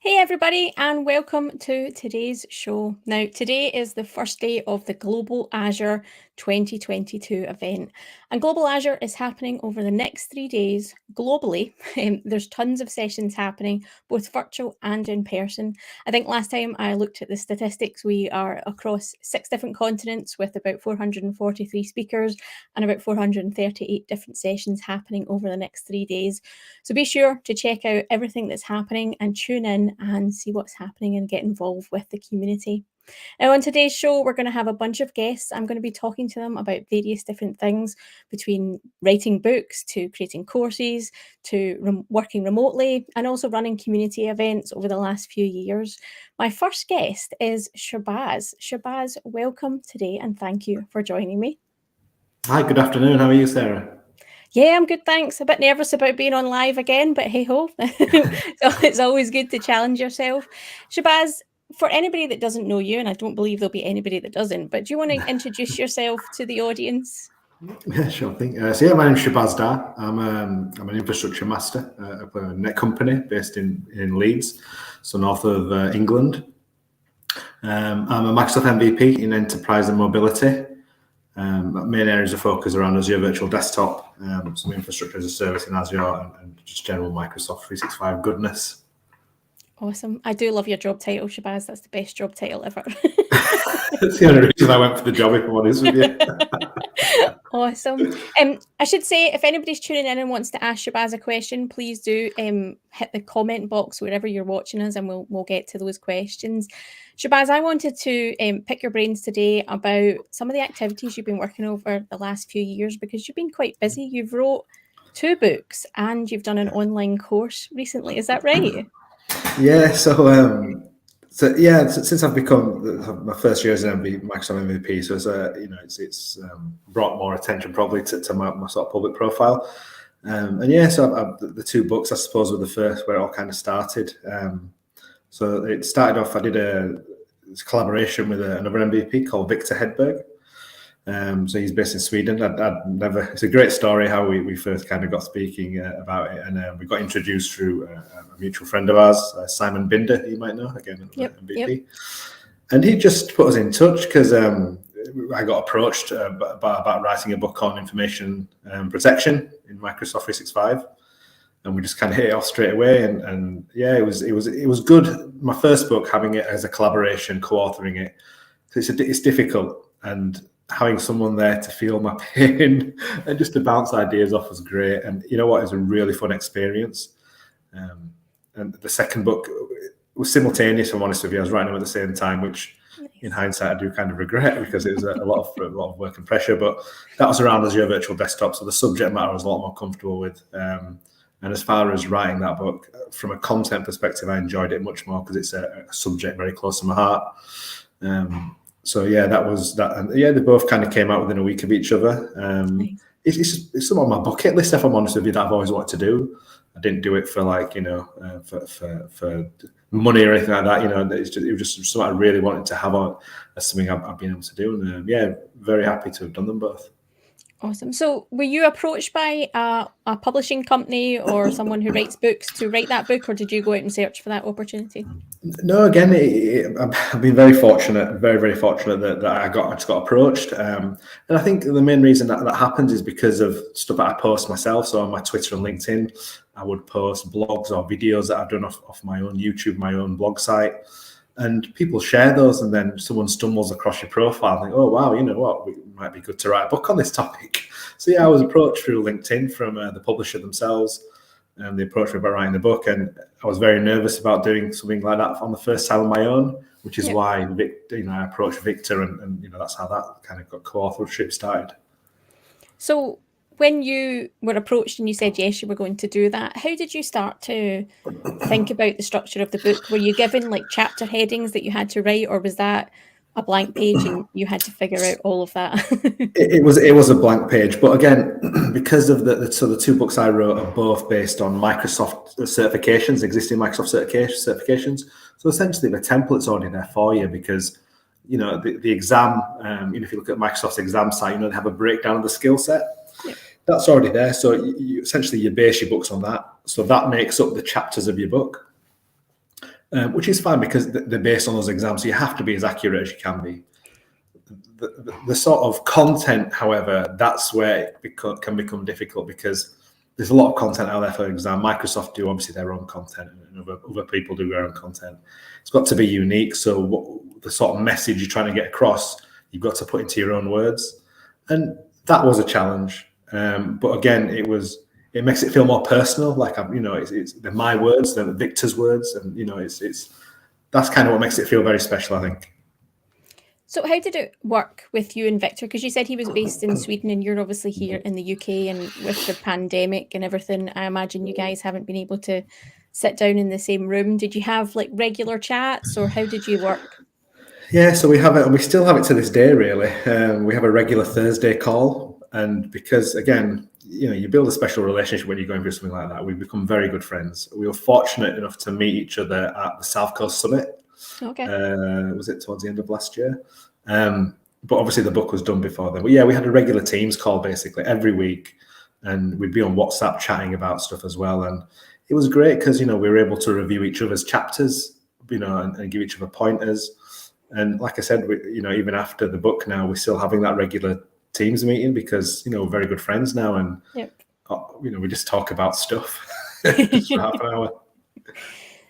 Hey everybody, and welcome to today's show. Now, today is the first day of the GlobalAzure 2022 event, and GlobalAzure is happening over the next 3 days globally. There's tons of sessions happening, both virtual and in person. I think last time I looked at the statistics, we are across 6 different continents with about 443 speakers and about 438 different sessions happening over the next 3 days. So be sure to check out everything that's happening and tune in and see what's happening and get involved with the community. Now, on today's show, we're going to have a bunch of guests. I'm going to be talking to them about various different things, between writing books to creating courses to working remotely and also running community events over the last few years. My first guest is Shahbaz. Shahbaz, welcome today and thank you for joining me. Hi, good afternoon. How are you, Sarah? Yeah, I'm good, thanks. A bit nervous about being on live again, but hey ho. So it's always good to challenge yourself. Shahbaz, for anybody that doesn't know you, and I don't believe there'll be anybody that doesn't, but do you want to introduce yourself to the audience? Yeah, sure thing. My name's Shahbaz Dar. I'm an infrastructure master of a net company based in Leeds, so north of England. I'm a Microsoft MVP in enterprise and mobility. Main areas of focus around Azure Virtual Desktop, some infrastructure as a service in Azure, and just general Microsoft 365 goodness. Awesome. I do love your job title, Shahbaz. That's the best job title ever. That's the only reason I went for the job, if I'm honest with you. Awesome. I should say, if anybody's tuning in and wants to ask Shahbaz a question, please do hit the comment box wherever you're watching us, and we'll get to those questions. Shahbaz, I wanted to pick your brains today about some of the activities you've been working over the last few years, because you've been quite busy. You've wrote 2 books and you've done an online course recently. Is that right? Yeah. Since I've become my first year as an Microsoft MVP, so it's brought more attention probably to my sort of public profile. The 2 books, I suppose, were the first where it all kind of started. So it started off, I did a collaboration with another MVP called Victor Hedberg. So he's based in Sweden. It's a great story how we first kind of got speaking about it, and we got introduced through a mutual friend of ours, Simon Binder, who you might know, again, MVP. Yep. And he just put us in touch because I got approached about writing a book on information protection in Microsoft 365. And we just kind of hit it off straight away, and yeah, it was good. My first book, having it as a collaboration, co-authoring it, it's difficult, and having someone there to feel my pain and just to bounce ideas off was great. And you know what, it was a really fun experience. And the second book was simultaneous, if I'm honest with you. I was writing them at the same time, which in hindsight I do kind of regret, because it was a lot of work and pressure. But that was around Azure Virtual Desktop, so the subject matter I was a lot more comfortable with. And as far as writing that book, from a content perspective, I enjoyed it much more because it's a subject very close to my heart. So yeah, that was that. And yeah, they both kind of came out within a week of each other. Nice. It's some on my bucket list, if I'm honest with you, that I've always wanted to do. I didn't do it for for money or anything like that. It was just something I really wanted to have on as something I've been able to do. And very happy to have done them both. Awesome. So were you approached by a publishing company or someone who writes books to write that book, or did you go out and search for that opportunity? No, again, I've been very fortunate, very fortunate that I just got approached. And I think the main reason that happens is because of stuff that I post myself. So on my Twitter and LinkedIn, I would post blogs or videos that I've done off my own YouTube, my own blog site. And people share those, and then someone stumbles across your profile and think, oh, wow, you know what, it might be good to write a book on this topic. So yeah, I was approached through LinkedIn from the publisher themselves, and they approached me about writing the book. And I was very nervous about doing something like that on the first time on my own, which is why I approached Victor, and that's how that kind of got co-authorship started. So when you were approached and you said yes, you were going to do that, how did you start to think about the structure of the book? Were you given like chapter headings that you had to write, or was that a blank page and you had to figure out all of that? It was a blank page, but again, because of the 2 books I wrote are both based on Microsoft certifications, existing Microsoft certifications. So essentially, the template's already there for you, because the exam. If you look at Microsoft's exam site, they have a breakdown of the skill set. Yeah. That's already there. So you essentially you base your books on that. So that makes up the chapters of your book. which is fine because they're based on those exams. So you have to be as accurate as you can be. The sort of content, however, that's where it can become difficult because there's a lot of content out there for exam. Microsoft do obviously their own content, and other people do their own content. It's got to be unique. So the sort of message you're trying to get across, you've got to put into your own words, and that was a challenge. But again, it makes it feel more personal. Like they're my words, they're Victor's words, and that's kind of what makes it feel very special, I think. So how did it work with you and Victor? Because you said he was based in Sweden and you're obviously here in the UK, and with the pandemic and everything, I imagine you guys haven't been able to sit down in the same room. Did you have like regular chats, or how did you work? Yeah, so we have it, and we still have it to this day, really. We have a regular Thursday call, and because, again, you build a special relationship when you're going through something like that. We've become very good friends. We were fortunate enough to meet each other at the South Coast Summit. Okay. Was it towards the end of last year? But obviously the book was done before then. But yeah, we had a regular Teams call basically every week, and we'd be on WhatsApp chatting about stuff as well. And it was great because, we were able to review each other's chapters, and give each other pointers. And like I said, even after the book now, we're still having that regular Teams meeting because, we're very good friends now. And, yep. We just talk about stuff just for half an hour.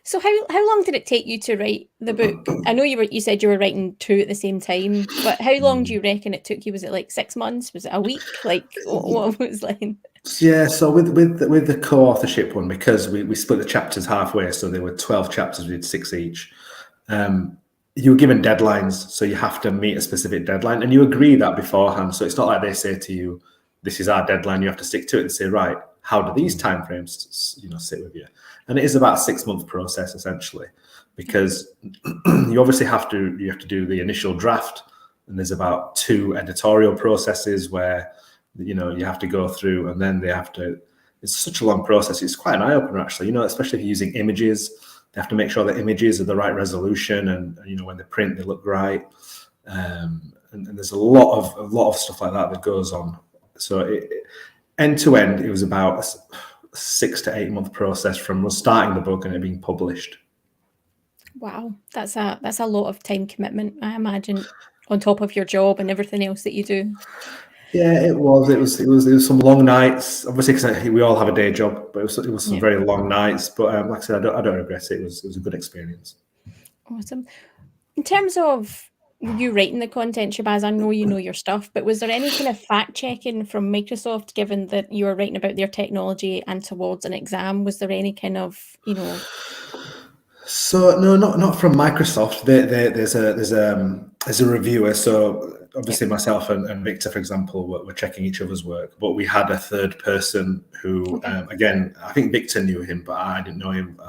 So how long did it take you to write the book? I know you said you were writing 2 at the same time, but how long do you reckon it took you? Was it like 6 months? Was it a week? Like what was like? Yeah, so with the co-authorship one, because we split the chapters halfway, so there were 12 chapters, we did 6 each. You were given deadlines, so you have to meet a specific deadline, and you agree that beforehand. So it's not like they say to you, "This is our deadline. You have to stick to it." They say, "Right, how do these timeframes, sit with you?" And it is about a 6-month process essentially, because you obviously have to do the initial draft, and there's about 2 editorial processes where you have to go through, and then it's such a long process. It's quite an eye-opener actually, especially if you're using images. They have to make sure the images are the right resolution, and when they print, they look right. And there's a lot of stuff like that goes on. So end to end, it was about a 6 to 8 month process from us starting the book and it being published. Wow, that's a lot of time commitment, I imagine, on top of your job and everything else that you do. Yeah, it was. It was some long nights. Obviously, because we all have a day job, but it was some very long nights. But like I said, I don't regret it. It was a good experience. Awesome. In terms of you writing the content, Shabazz, I know you know your stuff, but was there any kind of fact checking from Microsoft, given that you were writing about their technology and towards an exam? Was there any kind of So no, not from Microsoft. There's a reviewer. So obviously myself and Victor, for example, were checking each other's work, but we had a third person who, again, I think Victor knew him, but I didn't know him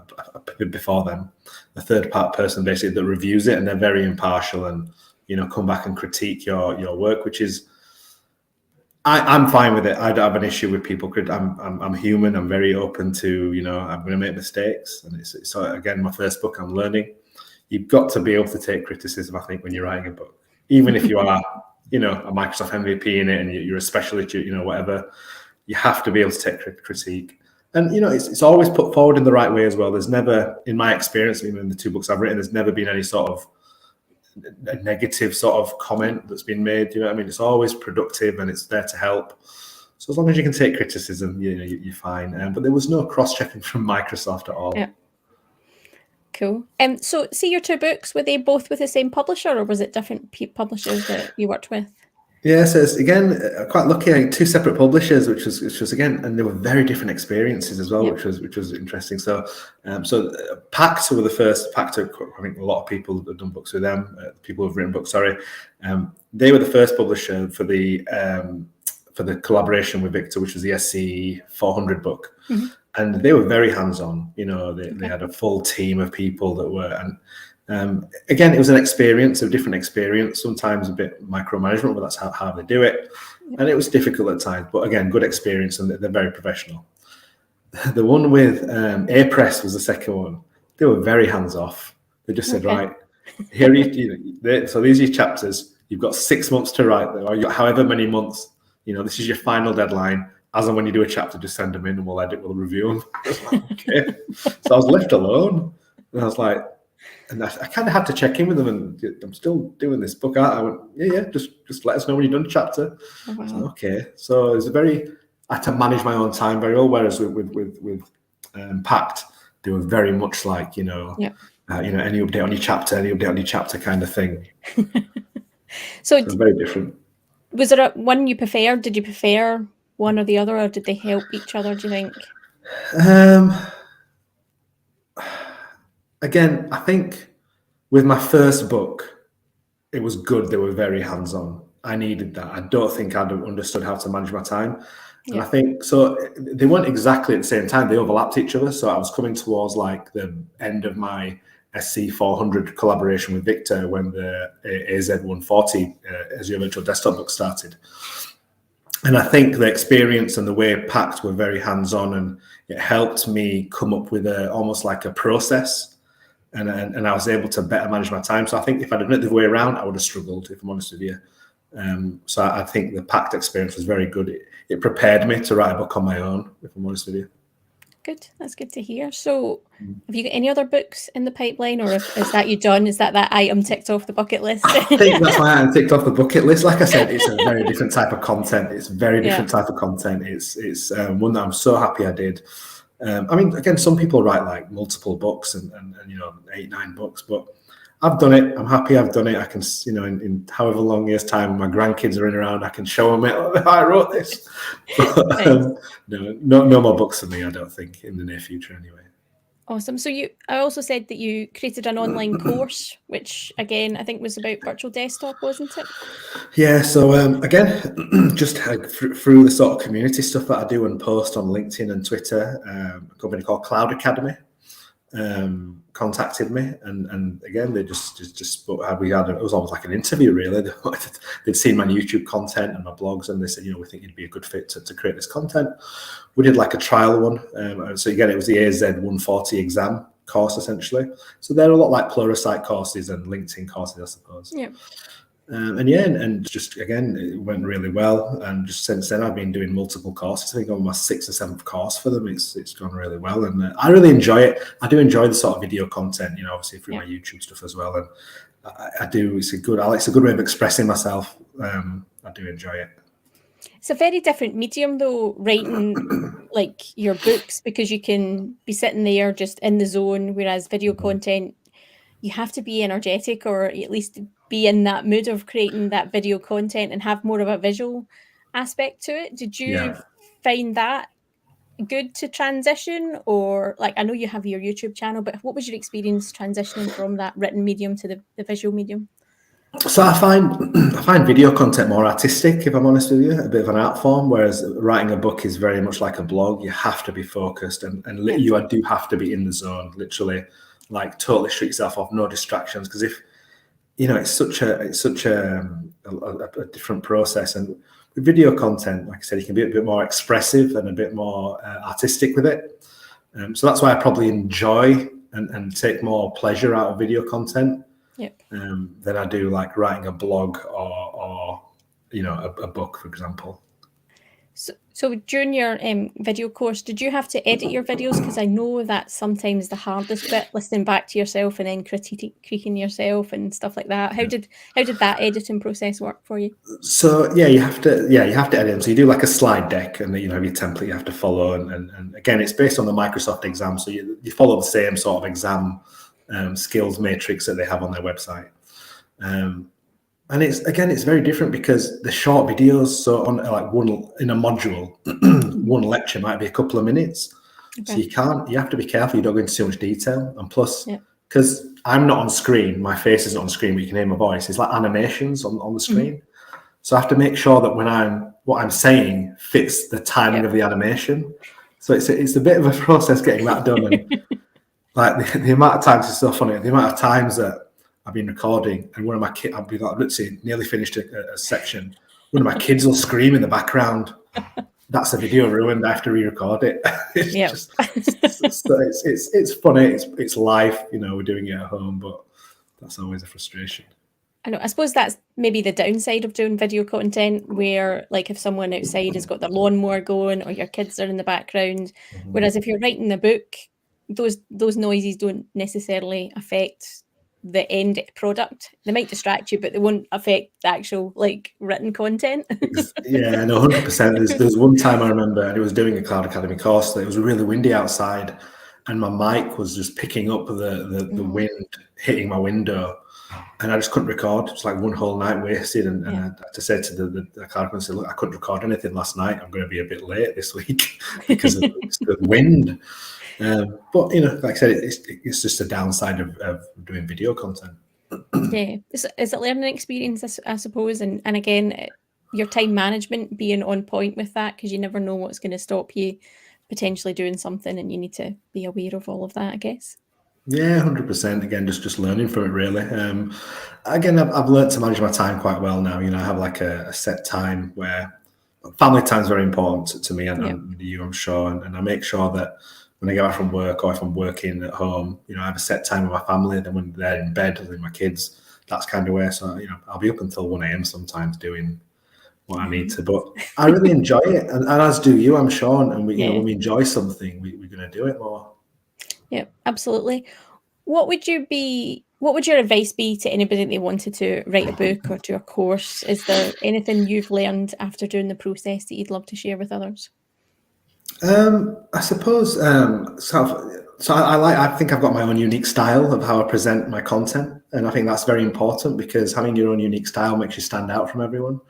before then. The third part person basically that reviews it, and they're very impartial and come back and critique your work, which is. I'm fine with it. I don't have an issue with people. I'm human. I'm very open to, I'm going to make mistakes. And it's again, my first book, I'm learning. You've got to be able to take criticism, I think, when you're writing a book. Even if you are, a Microsoft MVP in it and you're a specialist, whatever, you have to be able to take critique. And, it's always put forward in the right way as well. There's never, in my experience, even in the 2 books I've written, there's never been any sort of a negative sort of comment that's been made. You know what I mean? It's always productive and it's there to help. So as long as you can take criticism, you're fine. But there was no cross-checking from Microsoft at all. Yeah. Cool. So see your 2 books, were they both with the same publisher, or was it different publishers that you worked with? Yeah, so it's, again, quite lucky. I had 2 separate publishers, which was again, and they were very different experiences as well, which was interesting. So, Pact were the first. Pact, I think a lot of people have done books with them. People who've written books, sorry, they were the first publisher for the collaboration with Victor, which was the SCE 400 book, and they were very hands-on. They had a full team of people that were and. Again, it was a different experience, sometimes a bit micromanagement, but that's how they do it. And it was difficult at times, but again, good experience, and they're very professional. The one with A-Press was the second one. They were very hands-off. They just said, right, here, so these are your chapters. You've got 6 months to write them, or however many months. This is your final deadline. As and when you do a chapter, just send them in and we'll review them. Okay. So I was left alone. And I was like, And I kind of had to check in with them, and I'm still doing this book. I went, yeah, just let us know when you've done a chapter. Oh, wow. So, okay, so it's I had to manage my own time very well. Whereas with Pact, they were very much like any update on your chapter, kind of thing. So very different. Was there one you preferred? Did you prefer one or the other, or did they help each other, do you think? Again, I think with my first book, it was good. They were very hands-on. I needed that. I don't think I'd have understood how to manage my time. And I think so they weren't exactly at the same time. They overlapped each other. So I was coming towards like the end of my SC400 collaboration with Victor when the AZ140 Azure Virtual Desktop book started. And I think the experience and the way Pact were very hands-on, and it helped me come up with almost like a process, and I was able to better manage my time. So I think if I'd done it the way around, I would have struggled, if I'm honest with you. So I think the Pact experience was very good. It prepared me to write a book on my own, if I'm honest with you. Good. That's good to hear. So have you got any other books in the pipeline, or is that you done? Is that item ticked off the bucket list? I think that's my item ticked off the bucket list. Like I said, it's a very different type of content. It's very different type of content. It's one that I'm so happy I did. I mean, again, some people write like multiple books and 8-9 books, but I've done it. I'm happy I've done it. I can, in however long years' time my grandkids are in around, I can show them it. I wrote this. But, no more books for me, I don't think, in the near future anyway. Awesome. So I also said that you created an online course, which again, I think was about virtual desktop, wasn't it? Yeah. So again, just through the sort of community stuff that I do and post on LinkedIn and Twitter, a company called Cloud Academy contacted me, and again they just spoke. It was almost like an interview, really. They'd seen my YouTube content and my blogs, and they said, we think you'd be a good fit to create this content. We did like a trial one. So again, it was the AZ140 exam course essentially. So they're a lot like Pluralsight courses and LinkedIn courses, I suppose. Yeah. And just again, it went really well. And just since then, I've been doing multiple courses. I think I'm on my 6th or 7th course for them. It's gone really well, and I really enjoy it. I do enjoy the sort of video content, obviously through my YouTube stuff as well. And I do. It's a good way of expressing myself. I do enjoy it. It's a very different medium, though, writing like your books, because you can be sitting there just in the zone, whereas video content, you have to be energetic, or at least be in that mood of creating that video content and have more of a visual aspect to it. Did you find that good to transition? Or like, I know you have your YouTube channel, but what was your experience transitioning from that written medium to the visual medium? So I find video content more artistic, if I'm honest with you, a bit of an art form, whereas writing a book is very much like a blog. You have to be focused, and you do have to be in the zone, literally, like totally shut yourself off, no distractions, because if it's such a different process. And with video content, like I said, you can be a bit more expressive and a bit more artistic with it. So that's why I probably enjoy and take more pleasure out of video content than I do like writing a blog or a book, for example. So during your video course, did you have to edit your videos? Because I know that's sometimes the hardest bit, listening back to yourself and then critiquing yourself and stuff like that. How did that editing process work for you? So you have to edit them. So you do like a slide deck, and have your template you have to follow, and again, it's based on the Microsoft exam, so you follow the same sort of exam skills matrix that they have on their website. And it's very different because the short videos, so on like one in a module, one lecture might be a couple of minutes. Okay. So you have to be careful you don't go into too much detail. And plus, because I'm not on screen, my face isn't on screen, but you can hear my voice. It's like animations on the screen. Mm-hmm. So I have to make sure that what I'm saying fits the timing of the animation. So it's a bit of a process getting that done. And like the amount of times it's so funny, the amount of times that I've been recording, and one of my kids, I'll be like, literally nearly finished a section. One of my kids will scream in the background. That's a video ruined. I have to re-record it. It's funny. It's life. We're doing it at home, but that's always a frustration. I know. I suppose that's maybe the downside of doing video content, where like if someone outside has got their lawnmower going or your kids are in the background, whereas if you're writing the book, those noises don't necessarily affect the end product. They might distract you, but they won't affect the actual like written content. Yeah, no, 100%. There's one time I remember, and it was doing a Cloud Academy course. That it was really windy outside, and my mic was just picking up the wind hitting my window, and I just couldn't record. It's like one whole night wasted, and I had to say to the Cloud Academy, say, look, I couldn't record anything last night. I'm going to be a bit late this week because of the wind. But like I said, it's just a downside of doing video content. Yeah, it's a learning experience, I suppose, and again, your time management being on point with that, because you never know what's going to stop you potentially doing something, and you need to be aware of all of that, I guess. Yeah, 100%. Again, just learning from it, really. Again, I've learned to manage my time quite well now. I have like a set time where family time is very important to me and you, I'm sure. And I make sure that when I get back from work, or if I'm working at home, I have a set time with my family. And then when they're in bed with my kids, that's kind of where. So I'll be up until 1 a.m. sometimes doing what I need to. But I really enjoy it, and as do you, I'm sure. And we, when we enjoy something, we're going to do it more. Yeah, absolutely. What would your advice be to anybody that wanted to write a book or do a course? Is there anything you've learned after doing the process that you'd love to share with others? I suppose so. I think I've got my own unique style of how I present my content, and I think that's very important because having your own unique style makes you stand out from everyone.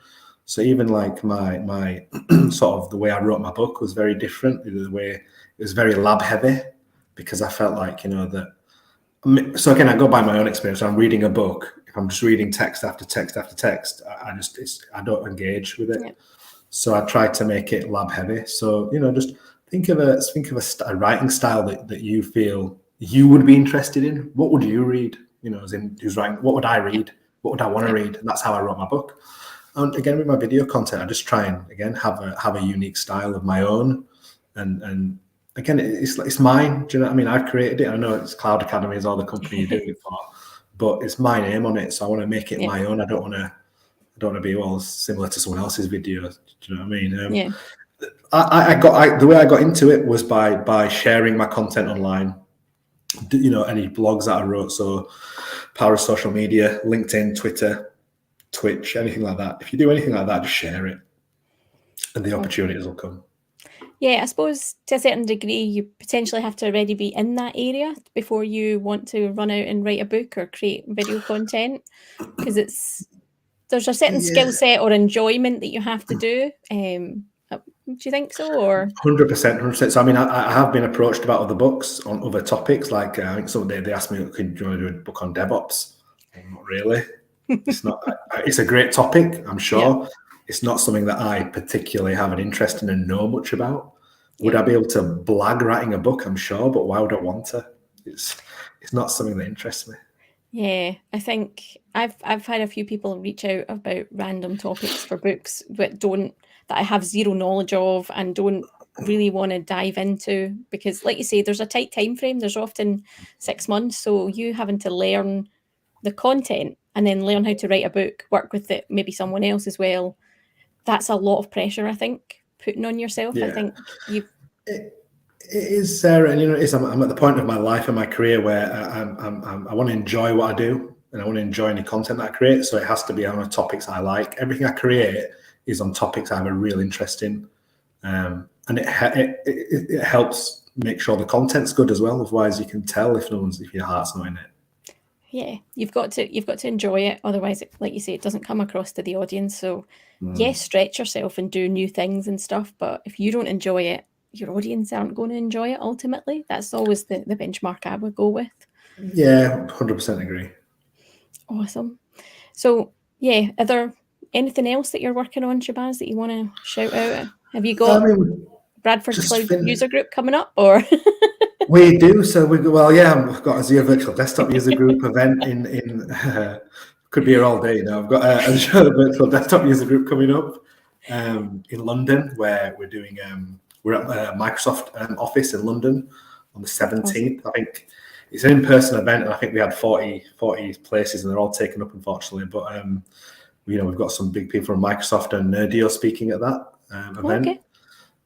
So even like my sort of the way I wrote my book was very different. The way it was very lab heavy because I felt like that. So again, I go by my own experience. I'm reading a book. If I'm just reading text after text after text, I don't engage with it. Yeah. So I try to make it lab heavy. So just think of a writing style that you feel you would be interested in. What would you read? As in who's writing? What would I read? What would I want to read? And that's how I wrote my book. And again, with my video content, I just try and again have a unique style of my own. And again, it's mine. Do you know what I mean? I've created it. I know it's Cloud Academy is all the company you're doing it for, but it's my name on it. So I want to make it my own. I don't want to be all similar to someone else's video. Do you know what I mean? The way I got into it was by sharing my content online. Any blogs that I wrote. So power of social media, LinkedIn, Twitter, Twitch, anything like that. If you do anything like that, just share it, and the opportunities will come. Yeah, I suppose to a certain degree, you potentially have to already be in that area before you want to run out and write a book or create video content, because there's a certain skill set or enjoyment that you have to do. Do you think so? Or 100%. So I mean, I have been approached about other books on other topics. Like I think they asked me, "Do you want to do a book on DevOps?" Not really. It's not. It's a great topic, I'm sure. Yeah. It's not something that I particularly have an interest in and know much about. Would I be able to blag writing a book? I'm sure, but why would I want to? It's not something that interests me. Yeah, I think I've had a few people reach out about random topics for books that I have zero knowledge of and don't really want to dive into, because like you say, there's a tight time frame. There's often 6 months, so you having to learn the content and then learn how to write a book, work with it, maybe someone else as well. That's a lot of pressure, I think, putting on yourself. Yeah. I think it is, Sarah, and I'm at the point of my life and my career where I want to enjoy what I do, and I want to enjoy any content that I create. So it has to be on topics I like. Everything I create is on topics I have a real interest in, and it helps make sure the content's good as well. Otherwise, you can tell if your heart's not in it. Yeah, you've got to enjoy it. Otherwise, like you say, it doesn't come across to the audience. So yes, stretch yourself and do new things and stuff. But if you don't enjoy it, your audience aren't going to enjoy it ultimately. That's always the benchmark I would go with. Yeah, 100% agree. Awesome. So yeah, are there anything else that you're working on, Shabazz, that you want to shout out? Have you got Bradford Cloud User Group coming up, or? We do. So we've got Azure Virtual Desktop User Group event in could be here all day. I've got Azure Virtual Desktop User Group coming up in London, where we're at Microsoft office in London on the 17th. Awesome. I think it's an in-person event, and I think we had 40 places, and they're all taken up, unfortunately. But we've got some big people from Microsoft and Nerdio speaking at that event. Okay.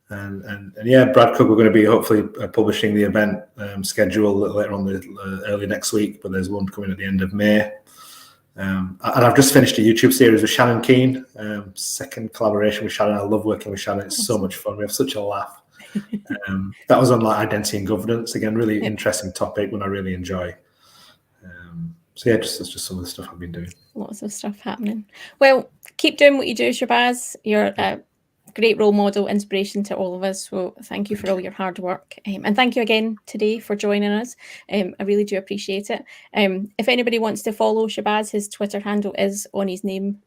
And yeah, Brad Cook, we're going to be hopefully publishing the event schedule later on early next week, but there's one coming at the end of May. And I've just finished a YouTube series with Shannon Keane, second collaboration with Shannon. I love working with Shannon. It's so much fun. We have such a laugh. That was on like identity and governance. Again, really interesting topic, one I really enjoy. So yeah, that's just some of the stuff I've been doing. Lots of stuff happening. Well, keep doing what you do, Shabazz. You're a great role model, inspiration to all of us. So thank you for all your hard work. And thank you again today for joining us. I really do appreciate it. If anybody wants to follow Shabazz, his Twitter handle is on his name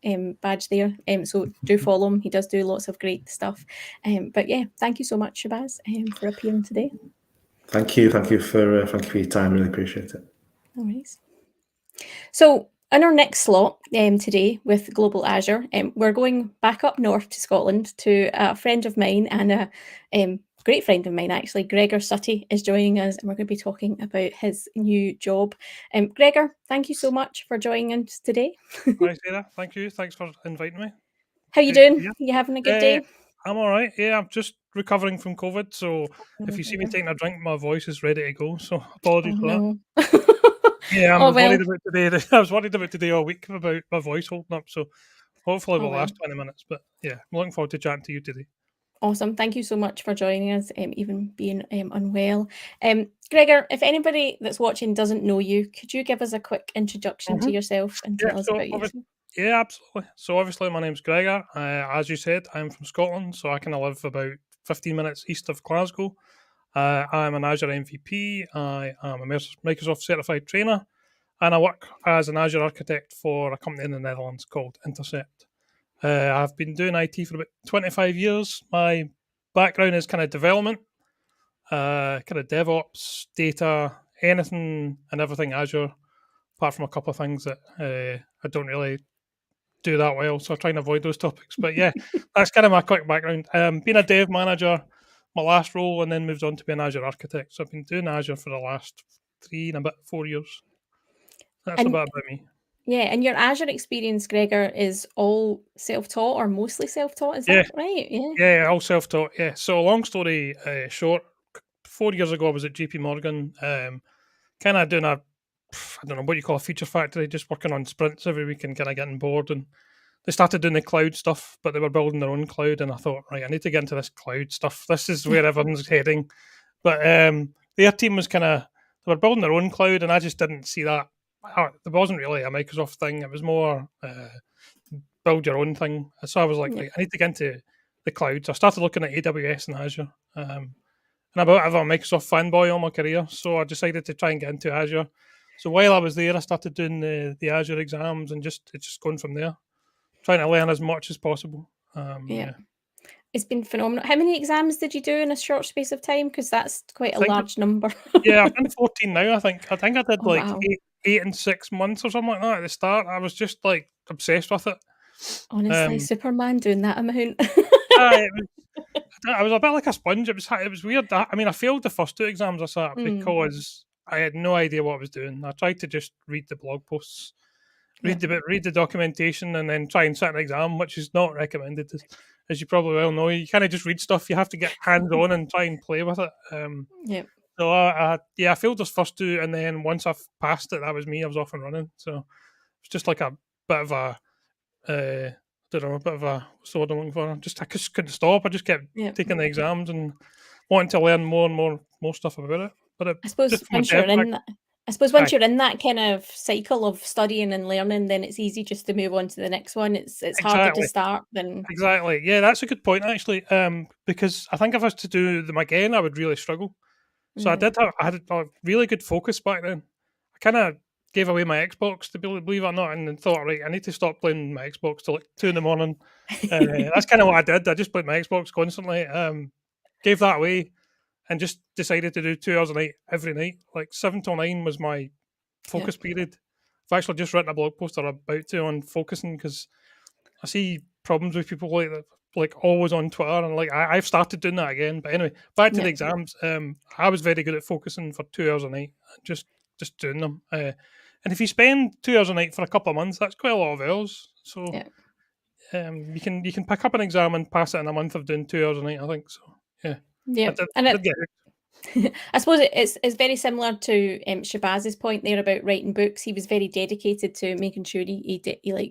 badge there. So do follow him. He does do lots of great stuff. But yeah, thank you so much, Shabazz, for appearing today. Thank you. Thank you for your time. Really appreciate it. No worries. So in our next slot today with GlobalAzure, we're going back up north to Scotland to a friend of mine and a great friend of mine, actually. Gregor Sutty is joining us, and we're going to be talking about his new job. Gregor, thank you so much for joining us today. Hi, Sarah. Thank you. Thanks for inviting me. How you doing? You having a good day? I'm all right. Yeah, I'm just recovering from COVID, so if you see me taking a drink, my voice is ready to go. So apologies for that. Yeah, I was worried about today all week about my voice holding up. So hopefully we'll last 20 minutes. But yeah, I'm looking forward to chatting to you today. Awesome. Thank you so much for joining us, even being unwell. Gregor, if anybody that's watching doesn't know you, could you give us a quick introduction to yourself and tell us about you? Yeah, absolutely. So obviously my name's Gregor. As you said, I'm from Scotland, so I kind of live about 15 minutes east of Glasgow. I'm an Azure MVP. I am a Microsoft certified trainer, and I work as an Azure architect for a company in the Netherlands called Intercept. I've been doing IT for about 25 years. My background is kind of development, kind of DevOps, data, anything and everything Azure, apart from a couple of things that I don't really do that well, so I try and avoid those topics. But yeah, that's kind of my quick background. Being a dev manager, my last role, and then moved on to be an Azure architect. So I've been doing Azure for the last 4 years. That's a bit about me. Yeah, and your Azure experience, Gregor, is all self-taught or mostly self-taught, is that right? Yeah, all self-taught, yeah. So long story short, 4 years ago I was at JP Morgan, kind of doing I don't know what you call a feature factory, just working on sprints every week and kind of getting bored. And they started doing the cloud stuff, but they were building their own cloud. And I thought, right, I need to get into this cloud stuff. This is where everyone's heading. But their team was they were building their own cloud, and I just didn't see that. There wasn't really a Microsoft thing. It was more build your own thing. So I was like, right, I need to get into the cloud. So I started looking at AWS and Azure. And I'm a Microsoft fanboy all my career, so I decided to try and get into Azure. So while I was there, I started doing the Azure exams, and it's just going from there, trying to learn as much as possible. Yeah. It's been phenomenal. How many exams did you do in a short space of time? Because that's quite a large number. Yeah, I've done 14 now, I think. I did eight in 6 months or something like that at the start. I was just like obsessed with it. Honestly, Superman doing that amount. I was a bit like a sponge. It was weird. I mean, I failed the first 2 exams I sat because I had no idea what I was doing. I tried to just read the blog posts, read the documentation, and then try and sit an exam, which is not recommended, as you probably well know. You kind of just read stuff. You have to get hands on and try and play with it. So I failed those first 2, and then once I've passed it, that was me. I was off and running. So it's just like a bit of a what's the word I'm looking for? I just couldn't stop. I just kept taking the exams and wanting to learn more and more stuff about it. But I suppose once you're in that kind of cycle of studying and learning, then it's easy just to move on to the next one. It's harder to start than exactly. Yeah, that's a good point actually. Because I think if I was to do them again, I would really struggle. So I had a really good focus back then. I kind of gave away my Xbox, to believe it or not, and then thought, right, I need to stop playing my Xbox till like 2 a.m. That's kind of what I did. I just played my Xbox constantly. Gave that away, and just decided to do 2 hours a night every night. Like 7 till 9 was my focus period. I've actually just written a blog post about to on focusing, because I see problems with people like always on Twitter, and like I've started doing that again. But anyway, back to the exams. I was very good at focusing for 2 hours a night, just doing them. And if you spend 2 hours a night for a couple of months, that's quite a lot of hours. So you can pick up an exam and pass it in a month of doing 2 hours a night, I think. So Yeah. Yeah, I did get hooked. I suppose it's very similar to Shabaz's point there about writing books. He was very dedicated to making sure he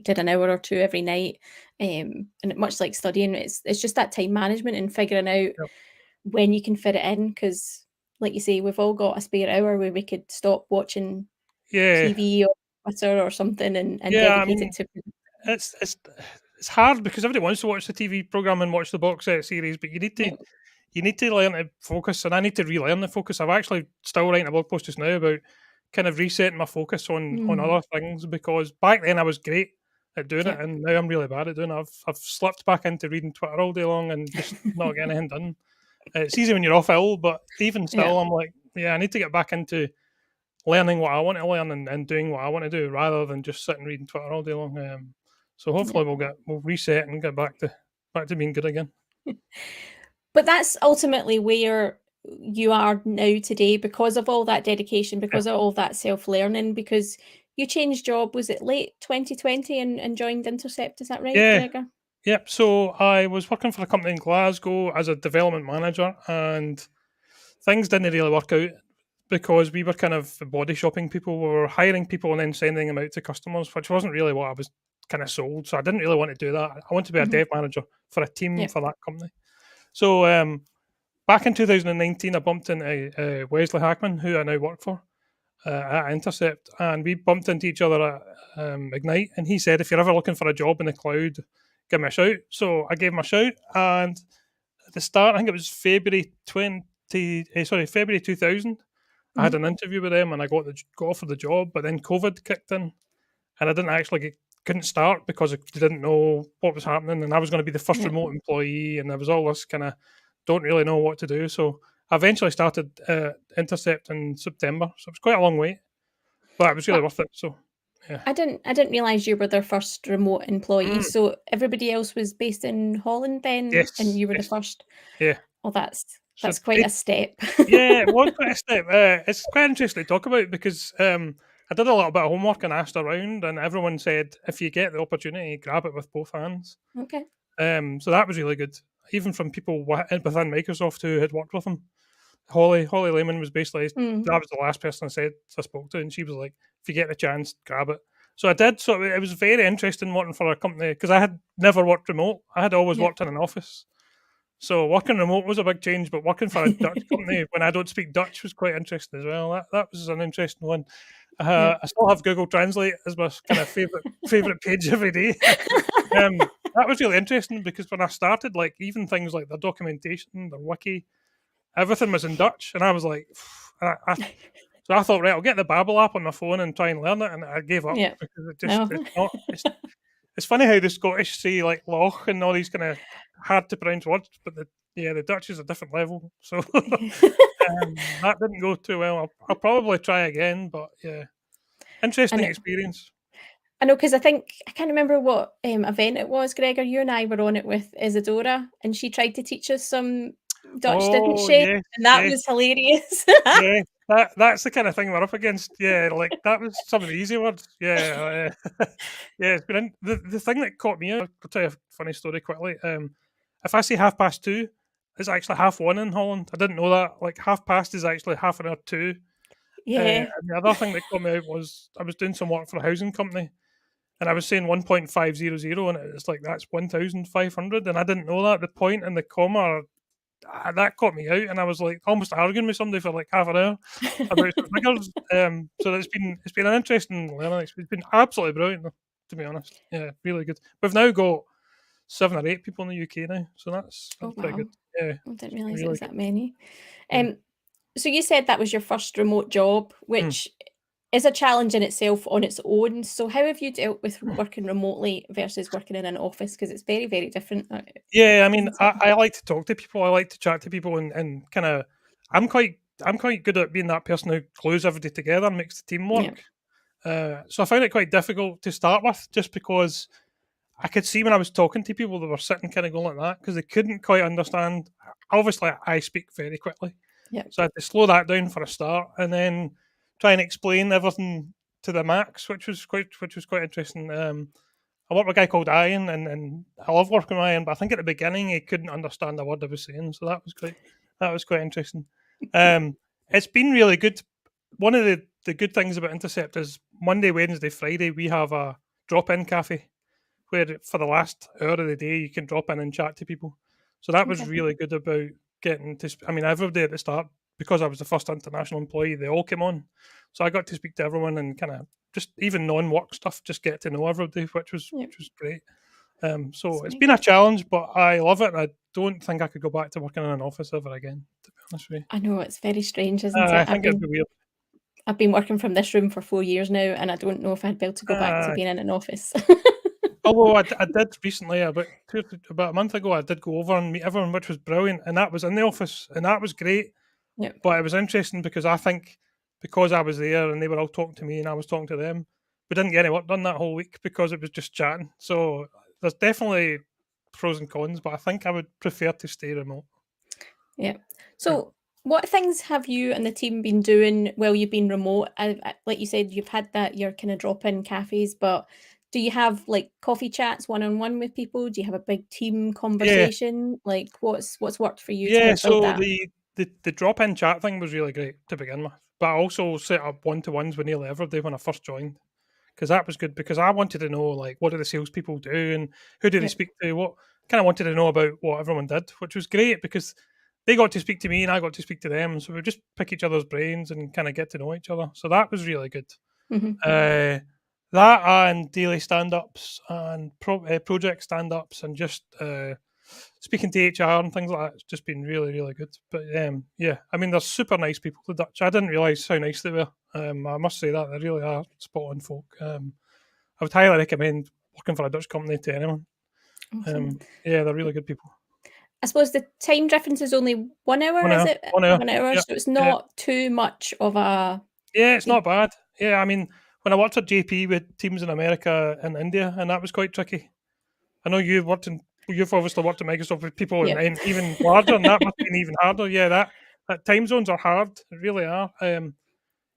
did an hour or two every night, and much like studying, it's just that time management and figuring out Yep. when you can fit it in. Because, like you say, we've all got a spare hour where we could stop watching Yeah. TV or Twitter or something and Yeah, I dedicate mean, it to. it's hard because everybody wants to watch the TV program and watch the box set series, but you need Yeah. to learn to focus, and I need to relearn the focus. I've actually still writing a blog post just now about kind of resetting my focus on other things, because back then I was great at doing it, Yeah. and now I'm really bad at doing it. I've slipped back into reading Twitter all day long and just not getting anything done. It's easy when you're off ill, but even still, Yeah. I'm like, yeah, I need to get back into learning what I want to learn and doing what I want to do, rather than just sitting reading Twitter all day long. So hopefully we'll reset and get back to being good again. But that's ultimately where you are now today, because of all that dedication, because of all that self-learning, because you changed job, was it late 2020 and joined Intercept, is that right, Yeah. Gregor? Yep. So I was working for a company in Glasgow as a development manager, and things didn't really work out because we were kind of body shopping people. We were hiring people and then sending them out to customers, which wasn't really what I was kind of sold. So I didn't really want to do that. I want to be a dev manager for a team Yeah. for that company. So back in 2019, I bumped into Wesley Hackman, who I now work for at Intercept, and we bumped into each other at Ignite. And he said, if you're ever looking for a job in the cloud, give me a shout. So I gave him a shout, and at the start, I think it was February 2000. I had an interview with them, and I got offered the job, but then COVID kicked in, and I didn't actually couldn't start because I didn't know what was happening, and I was going to be the first Yeah. remote employee, and there was all this kind of don't really know what to do. So I eventually started Intercept in September, so it was quite a long wait, but it was really But worth it. So yeah. I didn't realise you were their first remote employee. So everybody else was based in Holland then, and Yes, you were the yes, first. yeah. Oh, So that's quite a step. yeah, it was quite a step. It's quite interesting to talk about because I did a little bit of homework and asked around, and everyone said if you get the opportunity, grab it with both hands. Okay. So that was really good, even from people within Microsoft who had worked with them. Holly Lehman was basically that was the last person I spoke to, and she was like, "If you get the chance, grab it." So I did. So it was very interesting working for a company because I had never worked remote. I had always Yeah. worked in an office. So working remote was a big change, but working for a Dutch company when I don't speak Dutch was quite interesting as well. That was an interesting one. Yeah. I still have Google Translate as my kind of favorite page every day. That was really interesting because when I started, like even things like their documentation, their wiki, everything was in Dutch, and I was like, so I thought, right, I'll get the Babbel app on my phone and try and learn it, and I gave up Yeah. because No. it's not. It's funny how the Scottish say like loch and all these kind of hard to pronounce words, but the Dutch is a different level. So that didn't go too well. I'll probably try again, but yeah, interesting And experience. I know, because I can't remember what event it was, Gregor. You and I were on it with Isadora, and she tried to teach us some Dutch, didn't Oh she? yes, And that yes, was hilarious. yeah. That's the kind of thing we're up against. Yeah, like that was some of the easy words. Yeah, yeah. It's been the thing that caught me out. I'll tell you a funny story quickly. If I say 2:30, it's actually 1:30 in Holland. I didn't know that. Like 2:30 is actually half an hour two. Yeah. And the other thing that caught me out was I was doing some work for a housing company, and I was saying 1.500, and it's like that's 1,500, and I didn't know that. The point and the comma, that caught me out, and I was like almost arguing with somebody for like half an hour about some figures. So it's been an interesting learning experience. It's been absolutely brilliant, to be honest. Yeah, really good. We've now got 7 or 8 people in the UK now, so that's Oh, pretty wow. good. Yeah, I didn't it's been realise it really was good. that many. Yeah. So you said that was your first remote job, Mm. which is a challenge in itself on its own. So how have you dealt with working remotely versus working in an office? Because it's very, very different, Yeah, I mean, isn't it? I like to talk to people. I like to chat to people, and kind of, I'm quite good at being that person who glues everybody together and makes the team Yeah. work. So I found it quite difficult to start with, just because I could see when I was talking to people they were sitting kind of going like that because they couldn't quite understand. Obviously, I speak very quickly, Yeah. so I had to slow that down for a start, and then try and explain everything to the max, which was quite interesting. I work with a guy called Ian, and I love working with Ian, but I think at the beginning he couldn't understand a word I was saying, so that was quite interesting. It's been really good. One of the good things about Intercept is Monday, Wednesday, Friday we have a drop-in cafe where for the last hour of the day you can drop in and chat to people. So that was Okay. really good about getting to. I mean, everybody at the start, because I was the first international employee, they all came on, so I got to speak to everyone and kind of just even non-work stuff, just get to know everybody, which was great. So it's been a challenge, but I love it. And I don't think I could go back to working in an office ever again, to be honest with you. I know, it's very strange, isn't I it? think it'd be weird. I've been working from this room for 4 years now, and I don't know if I'd be able to go back to being in an office. Although I did recently, about a month ago, I did go over and meet everyone, which was brilliant, and that was in the office, and that was great. Yep. But it was interesting because I think because I was there and they were all talking to me and I was talking to them, we didn't get any work done that whole week because it was just chatting. So there's definitely pros and cons, but I think I would prefer to stay remote. Yeah. So what things have you and the team been doing while you've been remote? Like you said, you've had your kind of drop-in cafes, but do you have like coffee chats one-on-one with people? Do you have a big team conversation? Like what's worked for you to help build So that? the drop-in chat thing was really great to begin with, but I also set up one-to-ones with nearly everybody when I first joined, because that was good, because I wanted to know, like, what do the salespeople do and who do they speak to, what kind of wanted to know about what everyone did, which was great because they got to speak to me and I got to speak to them, so we just pick each other's brains and kind of get to know each other. So that was really good. That and daily stand-ups and project stand-ups and just speaking to HR and things like that. It's just been really, really good. But yeah, I mean, they're super nice people, the Dutch. I didn't realise how nice they were. I must say that they really are spot on folk. I would highly recommend working for a Dutch company to anyone. Awesome. Yeah, they're really good people. I suppose the time difference is only 1 hour, 1 hour, is it? 1 hour. 1 hour, Yeah, so it's not too much of a... Yeah, it's not bad. Yeah, I mean, when I worked at JP with teams in America and India, and that was quite tricky. I know you've obviously worked at Microsoft with people and even larger, and that must have been even harder. Yeah, that time zones are hard. They really are.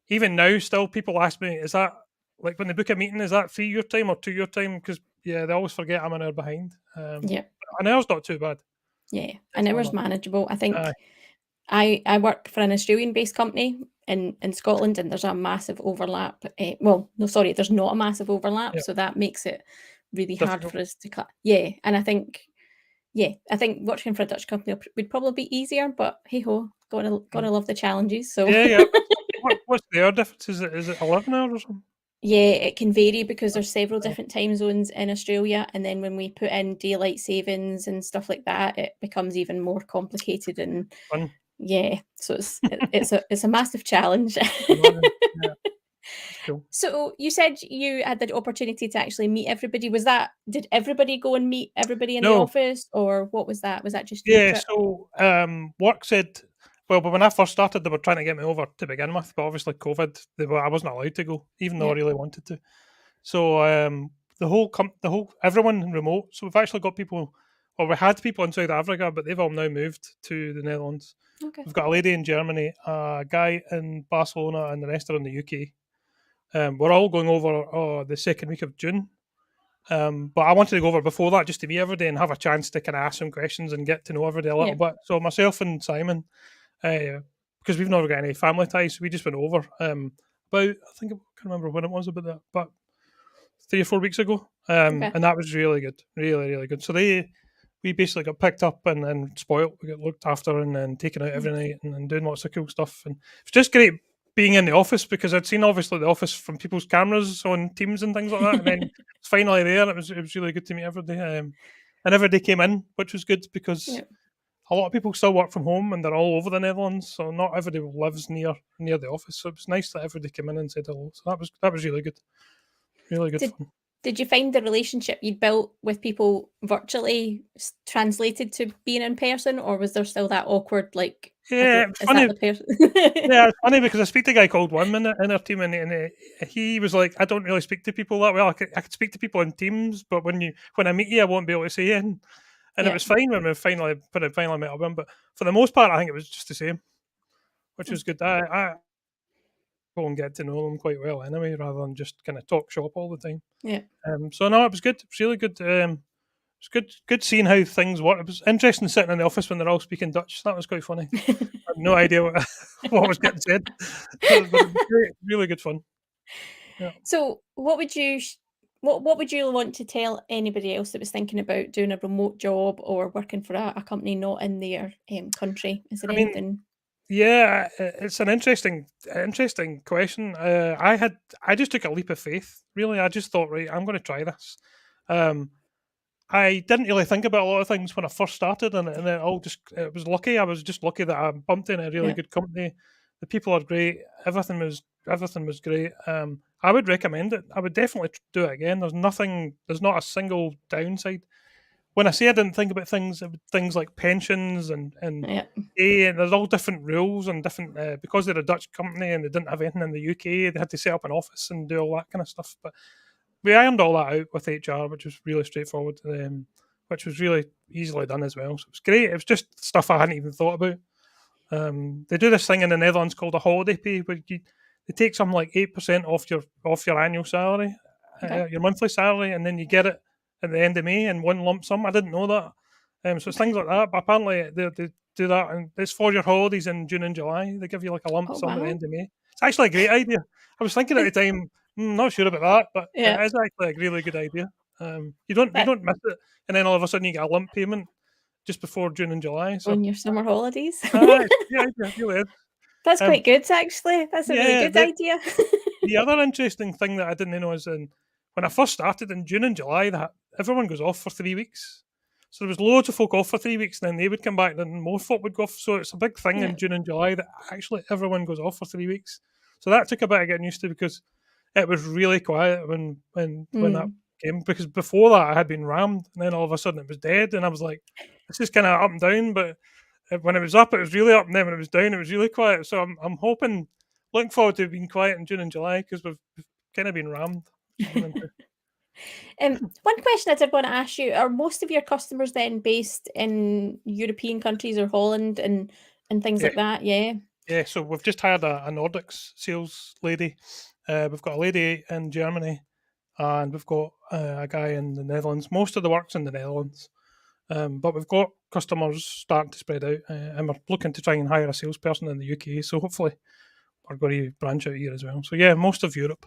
Even now, still people ask me, is that, like, when they book a meeting, is that 3 your time or 2 your time? Because they always forget I'm an hour behind. An hour's not too bad. Yeah, an hour's Definitely not. manageable. I think I work for an Australian-based company in Scotland, and there's a massive overlap. There's not a massive overlap, so that makes it really hard for us to cut. Yeah, and I think working for a Dutch company would probably be easier, but hey ho, gotta love the challenges. So Yeah. What's the hour difference? Is it 11 hours or something? Yeah, it can vary because there's several different time zones in Australia, and then when we put in daylight savings and stuff like that, it becomes even more complicated and Fun. yeah. So it's a massive challenge. Yeah. Cool. So you said you had the opportunity to actually meet everybody. Did everybody go and meet everybody in the office, or what was that? Was that just your trip? So work said, but when I first started, they were trying to get me over to begin with, but obviously COVID, I wasn't allowed to go, even though I really wanted to. So everyone remote. So we've actually got people, or we had people in South Africa, but they've all now moved to the Netherlands. Okay. We've got a lady in Germany, a guy in Barcelona, and the rest are in the UK. We're all going over the second week of June. But I wanted to go over before that just to meet everybody and have a chance to kind of ask some questions and get to know everybody a little bit. So myself and Simon, because we've never got any family ties, we just went over about, I think I can't remember when it was, but 3 or 4 weeks ago. And that was really good, really, really good. So we basically got picked up and spoiled. We got looked after and then taken out every night and doing lots of cool stuff. And it's just great being in the office, because I'd seen obviously the office from people's cameras on Teams and things like that, and then it's finally there, and it was really good to meet everybody. And everybody came in, which was good, because a lot of people still work from home and they're all over the Netherlands, so not everybody lives near the office. So it was nice that everybody came in and said hello. So that was really good, really good fun. Did you find the relationship you'd built with people virtually translated to being in person, or was there still that awkward, like, it's funny. It's funny because I speak to a guy called Wim in our team, and he was like, I don't really speak to people that well. I could speak to people in Teams, but when I meet you, I won't be able to say it. And it was fine when we finally met up with him. But for the most part, I think it was just the same, which was good. I people and get to know them quite well anyway, rather than just kind of talk shop all the time. Yeah. So no, it was good. It was really good. It's good seeing how things work. It was interesting sitting in the office when they're all speaking Dutch. That was quite funny. I had no idea what was getting said, but it was great, really good fun. Yeah. So, what would you want to tell anybody else that was thinking about doing a remote job or working for a company not in their country? Is there I mean, anything? Yeah, it's an interesting question. I just took a leap of faith. Really, I just thought, right, I'm going to try this. I didn't really think about a lot of things when I first started, and it was lucky. I was just lucky that I bumped in a really Yeah. good company. The people are great. Everything was great. I would recommend it. I would definitely do it again. There's not a single downside. When I say I didn't think about things like pensions and Yeah. and there's all different rules and different because they're a Dutch company and they didn't have anything in the UK. They had to set up an office and do all that kind of stuff. But we ironed all that out with HR, which was really straightforward, which was really easily done as well. So it was great. It was just stuff I hadn't even thought about. They do this thing in the Netherlands called a holiday pay, where they take something like 8% off your annual salary, Okay. your monthly salary, and then you get it at the end of May in one lump sum. I didn't know that. So it's things like that. But apparently they do that, and it's for your holidays in June and July. They give you like a lump Oh, sum at the wow. end of May. It's actually a great idea. I was thinking at the time, not sure about that, but Yeah. it is actually a really good idea. You don't miss it, and then all of a sudden you get a lump payment just before June and July. So On your summer holidays. it's a great idea, it really is. That's quite good, actually. That's a really Yeah, good idea. the other interesting thing that I didn't know is when I first started in June and July, that everyone goes off for 3 weeks. So there was loads of folk off for 3 weeks, and then they would come back, and then more folk would go off. So it's a big thing Yeah. in June and July that actually everyone goes off for 3 weeks. So that took a bit of getting used to because it was really quiet when that came. Because before that, I had been rammed, and then all of a sudden it was dead, and I was like, this is kind of up and down. But when it was up, it was really up, and then when it was down, it was really quiet. So I'm hoping, looking forward to being quiet in June and July because we've kind of been rammed. One question I did want to ask you, are most of your customers then based in European countries or Holland and things like that? Yeah. Yeah, so we've just hired a Nordics sales lady. We've got a lady in Germany, and we've got a guy in the Netherlands. Most of the work's in the Netherlands, but we've got customers starting to spread out, and we're looking to try and hire a salesperson in the UK. So hopefully we're going to branch out here as well. So yeah, most of Europe.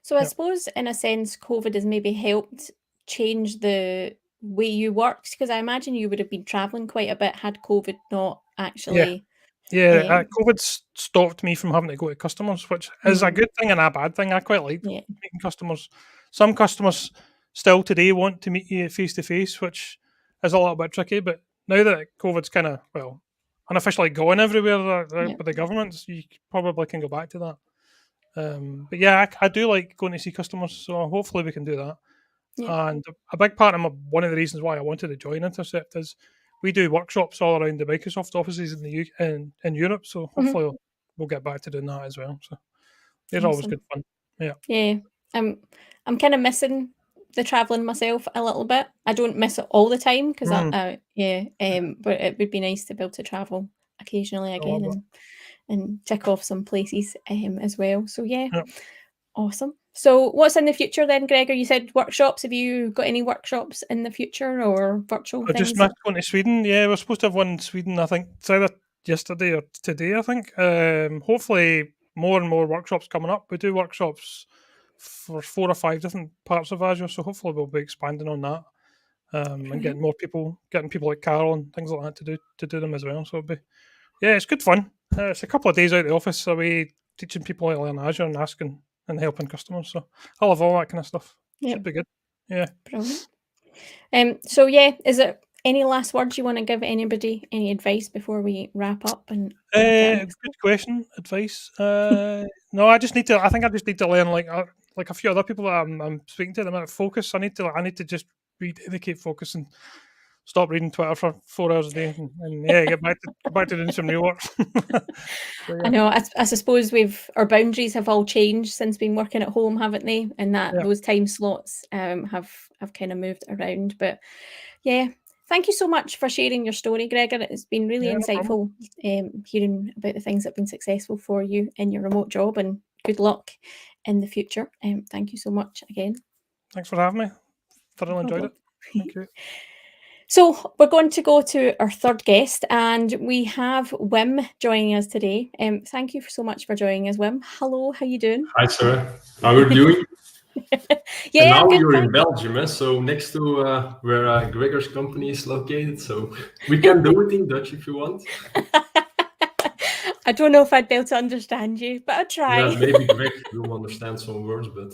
So I suppose in a sense, COVID has maybe helped change the way you worked, because I imagine you would have been traveling quite a bit had COVID not actually. Yeah, COVID stopped me from having to go to customers, which is a good thing and a bad thing. I quite like meeting customers. Some customers still today want to meet you face to face, which is a little bit tricky. But now that COVID's kind of, unofficially gone everywhere with the governments, you probably can go back to that. But yeah, I do like going to see customers, so hopefully we can do that. Yeah. And a big part of one of the reasons why I wanted to join Intercept is we do workshops all around the Microsoft offices in the in Europe. So hopefully we'll get back to doing that as well. So it's always good fun. Yeah. Yeah. I'm kind of missing the traveling myself a little bit. I don't miss it all the time because but it would be nice to be able to travel occasionally again and tick off some places as well. So yeah. Awesome. So what's in the future then, Gregor? You said workshops. Have you got any workshops in the future or virtual I things? just missed going to Sweden. Yeah, we're supposed to have one in Sweden, I think. It's either yesterday or today, I think. Hopefully more and more workshops coming up. We do workshops for 4 or 5 different parts of Azure, so hopefully we'll be expanding on that. And getting people like Carol and things like that to do them as well. So it's good fun. It's a couple of days out of the office away teaching people how to learn Azure and asking and helping customers. So I love all that kind of stuff. Should be good. Yeah. Brilliant. So yeah, is it any last words you want to give anybody, any advice before we wrap up? And good question. Advice. No, I think I just need to learn like a few other people that I'm speaking to. The amount of focus I need to just rededicate focus and stop reading Twitter for 4 hours a day and get back to doing some real work. So, I know. I suppose our boundaries have all changed since being working at home, haven't they? And that those time slots have kind of moved around. But yeah, thank you so much for sharing your story, Gregor. It's been really Yeah, no insightful hearing about the things that have been successful for you in your remote job, and good luck in the future. Thank you so much again. Thanks for having me. Thoroughly enjoyed it. Thank you. So we're going to go to our third guest, and we have Wim joining us today. Thank you so much for joining us, Wim. Hello, how you doing? Hi, Sarah. How are you doing? Yeah, and now I'm good, you're in thank Belgium, so next to where Gregor's company is located. So we can do it in Dutch if you want. I don't know if I'd be able to understand you, but I'll try. Yeah, maybe Greg will understand some words, but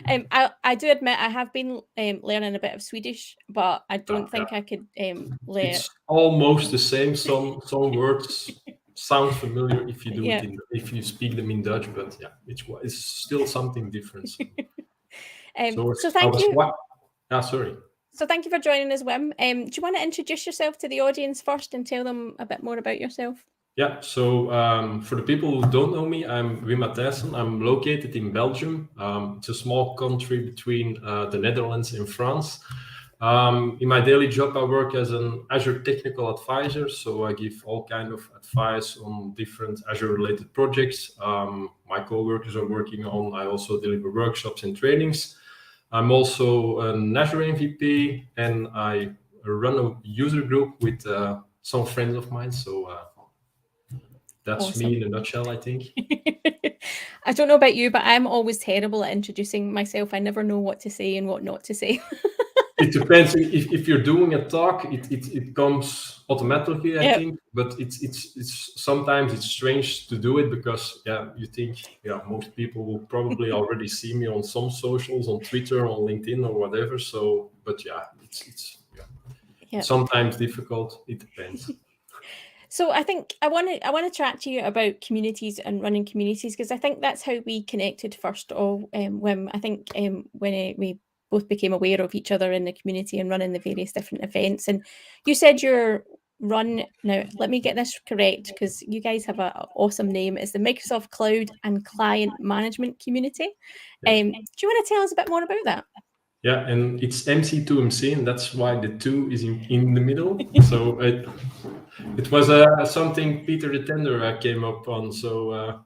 I do admit I have been learning a bit of Swedish, but I don't think I could learn. it's almost the same. Some words sound familiar if you do Yeah. it if you speak them in Dutch, but yeah, it's still something different. So thank you. Sorry. So thank you for joining us, Wim. Do you want to introduce yourself to the audience first and tell them a bit more about yourself? Yeah, so for the people who don't know me, I'm Wim Matthijssen. I'm located in Belgium. It's a small country between the Netherlands and France. In my daily job, I work as an Azure technical advisor. So I give all kind of advice on different Azure-related projects. My coworkers are working on. I also deliver workshops and trainings. I'm also an Azure MVP, and I run a user group with some friends of mine. So that's Awesome. me in a nutshell, I think. I don't know about you, but I'm always terrible at introducing myself. I never know what to say and what not to say. It depends. If you're doing a talk, it comes automatically, I think. But it's sometimes it's strange to do it because you think most people will probably already see me on some socials, on Twitter, on LinkedIn, or whatever. So, but it's sometimes difficult. It depends. So I think I want to chat to you about communities and running communities, because I think that's how we connected first. When I think when we both became aware of each other in the community and running the various different events. And you said your run, now let me get this correct, because you guys have an awesome name. It's the Microsoft Cloud and Client Management Community. Do you want to tell us a bit more about that? Yeah, and it's MC2MC, and that's why the 2 is in the middle. So it was something Peter the Tender came up on. So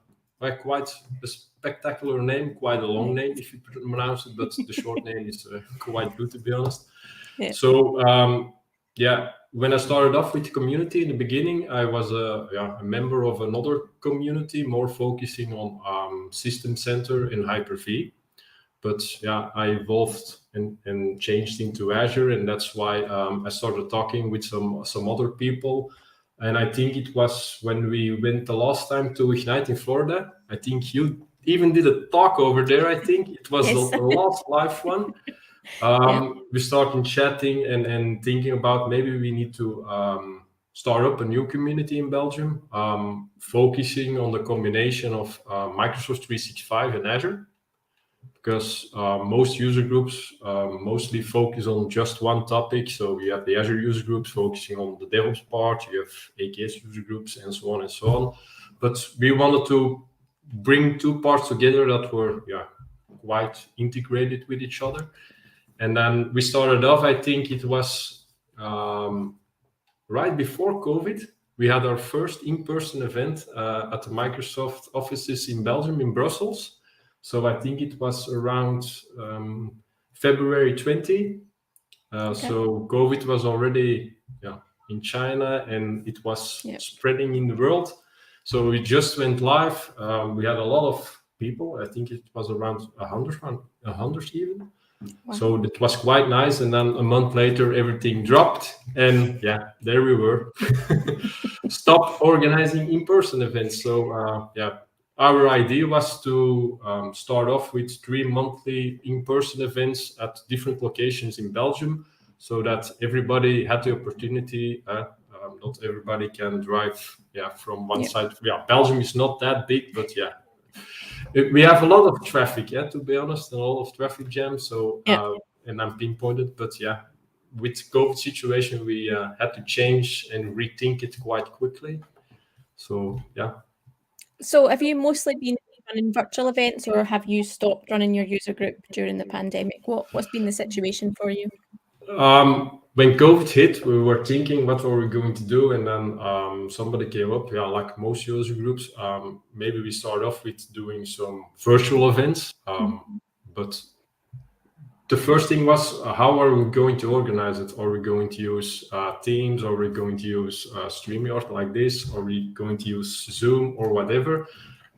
quite a spectacular name, quite a long name if you pronounce it, but the short name is quite good, to be honest. Yeah. So when I started off with the community in the beginning, I was a member of another community, more focusing on System Center and Hyper-V. But I evolved and changed into Azure, and that's why I started talking with some other people. And I think it was when we went the last time to Ignite in Florida. I think you even did a talk over there. I think it was the last live one. We started chatting and thinking about maybe we need to start up a new community in Belgium, focusing on the combination of Microsoft 365 and Azure. Because most user groups mostly focus on just one topic. So you have the Azure user groups focusing on the DevOps part, you have AKS user groups, and so on and so on. But we wanted to bring two parts together that were quite integrated with each other. And then we started off, I think it was right before COVID. We had our first in-person event at the Microsoft offices in Belgium, in Brussels. So I think it was around February 20. So COVID was already in China, and it was spreading in the world. So we just went live. We had a lot of people. I think it was around 100 even. Wow. So it was quite nice. And then a month later, everything dropped. And there we were. Stopped organizing in-person events. So our idea was to start off with 3 monthly in-person events at different locations in Belgium, so that everybody had the opportunity. Not everybody can drive from one side. Belgium is not that big, but we have a lot of traffic, to be honest, and a lot of traffic jams. So and I'm pinpointed, but with COVID situation, we had to change and rethink it quite quickly. So So have you mostly been running virtual events, or have you stopped running your user group during the pandemic? What's been the situation for you? when COVID hit, we were thinking what were we going to do, and then somebody came up, like most user groups, maybe we start off with doing some virtual events, but the first thing was, how are we going to organize it? Are we going to use Teams? Are we going to use StreamYard like this? Are we going to use Zoom or whatever?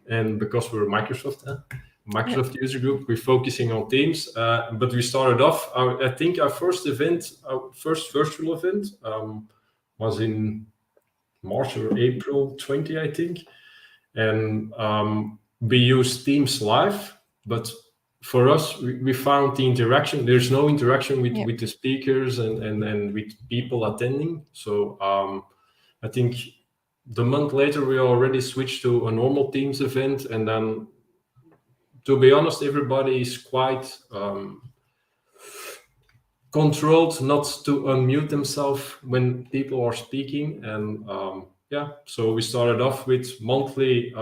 And because we're Microsoft user group, we're focusing on Teams. But we started off, I think our first virtual event was in March or April 20, I think. And we used Teams Live, but for us, we found the interaction. There's no interaction with the speakers and with people attending. So I think the month later, we already switched to a normal Teams event. And then, to be honest, everybody is quite controlled not to unmute themselves when people are speaking. And so we started off with monthly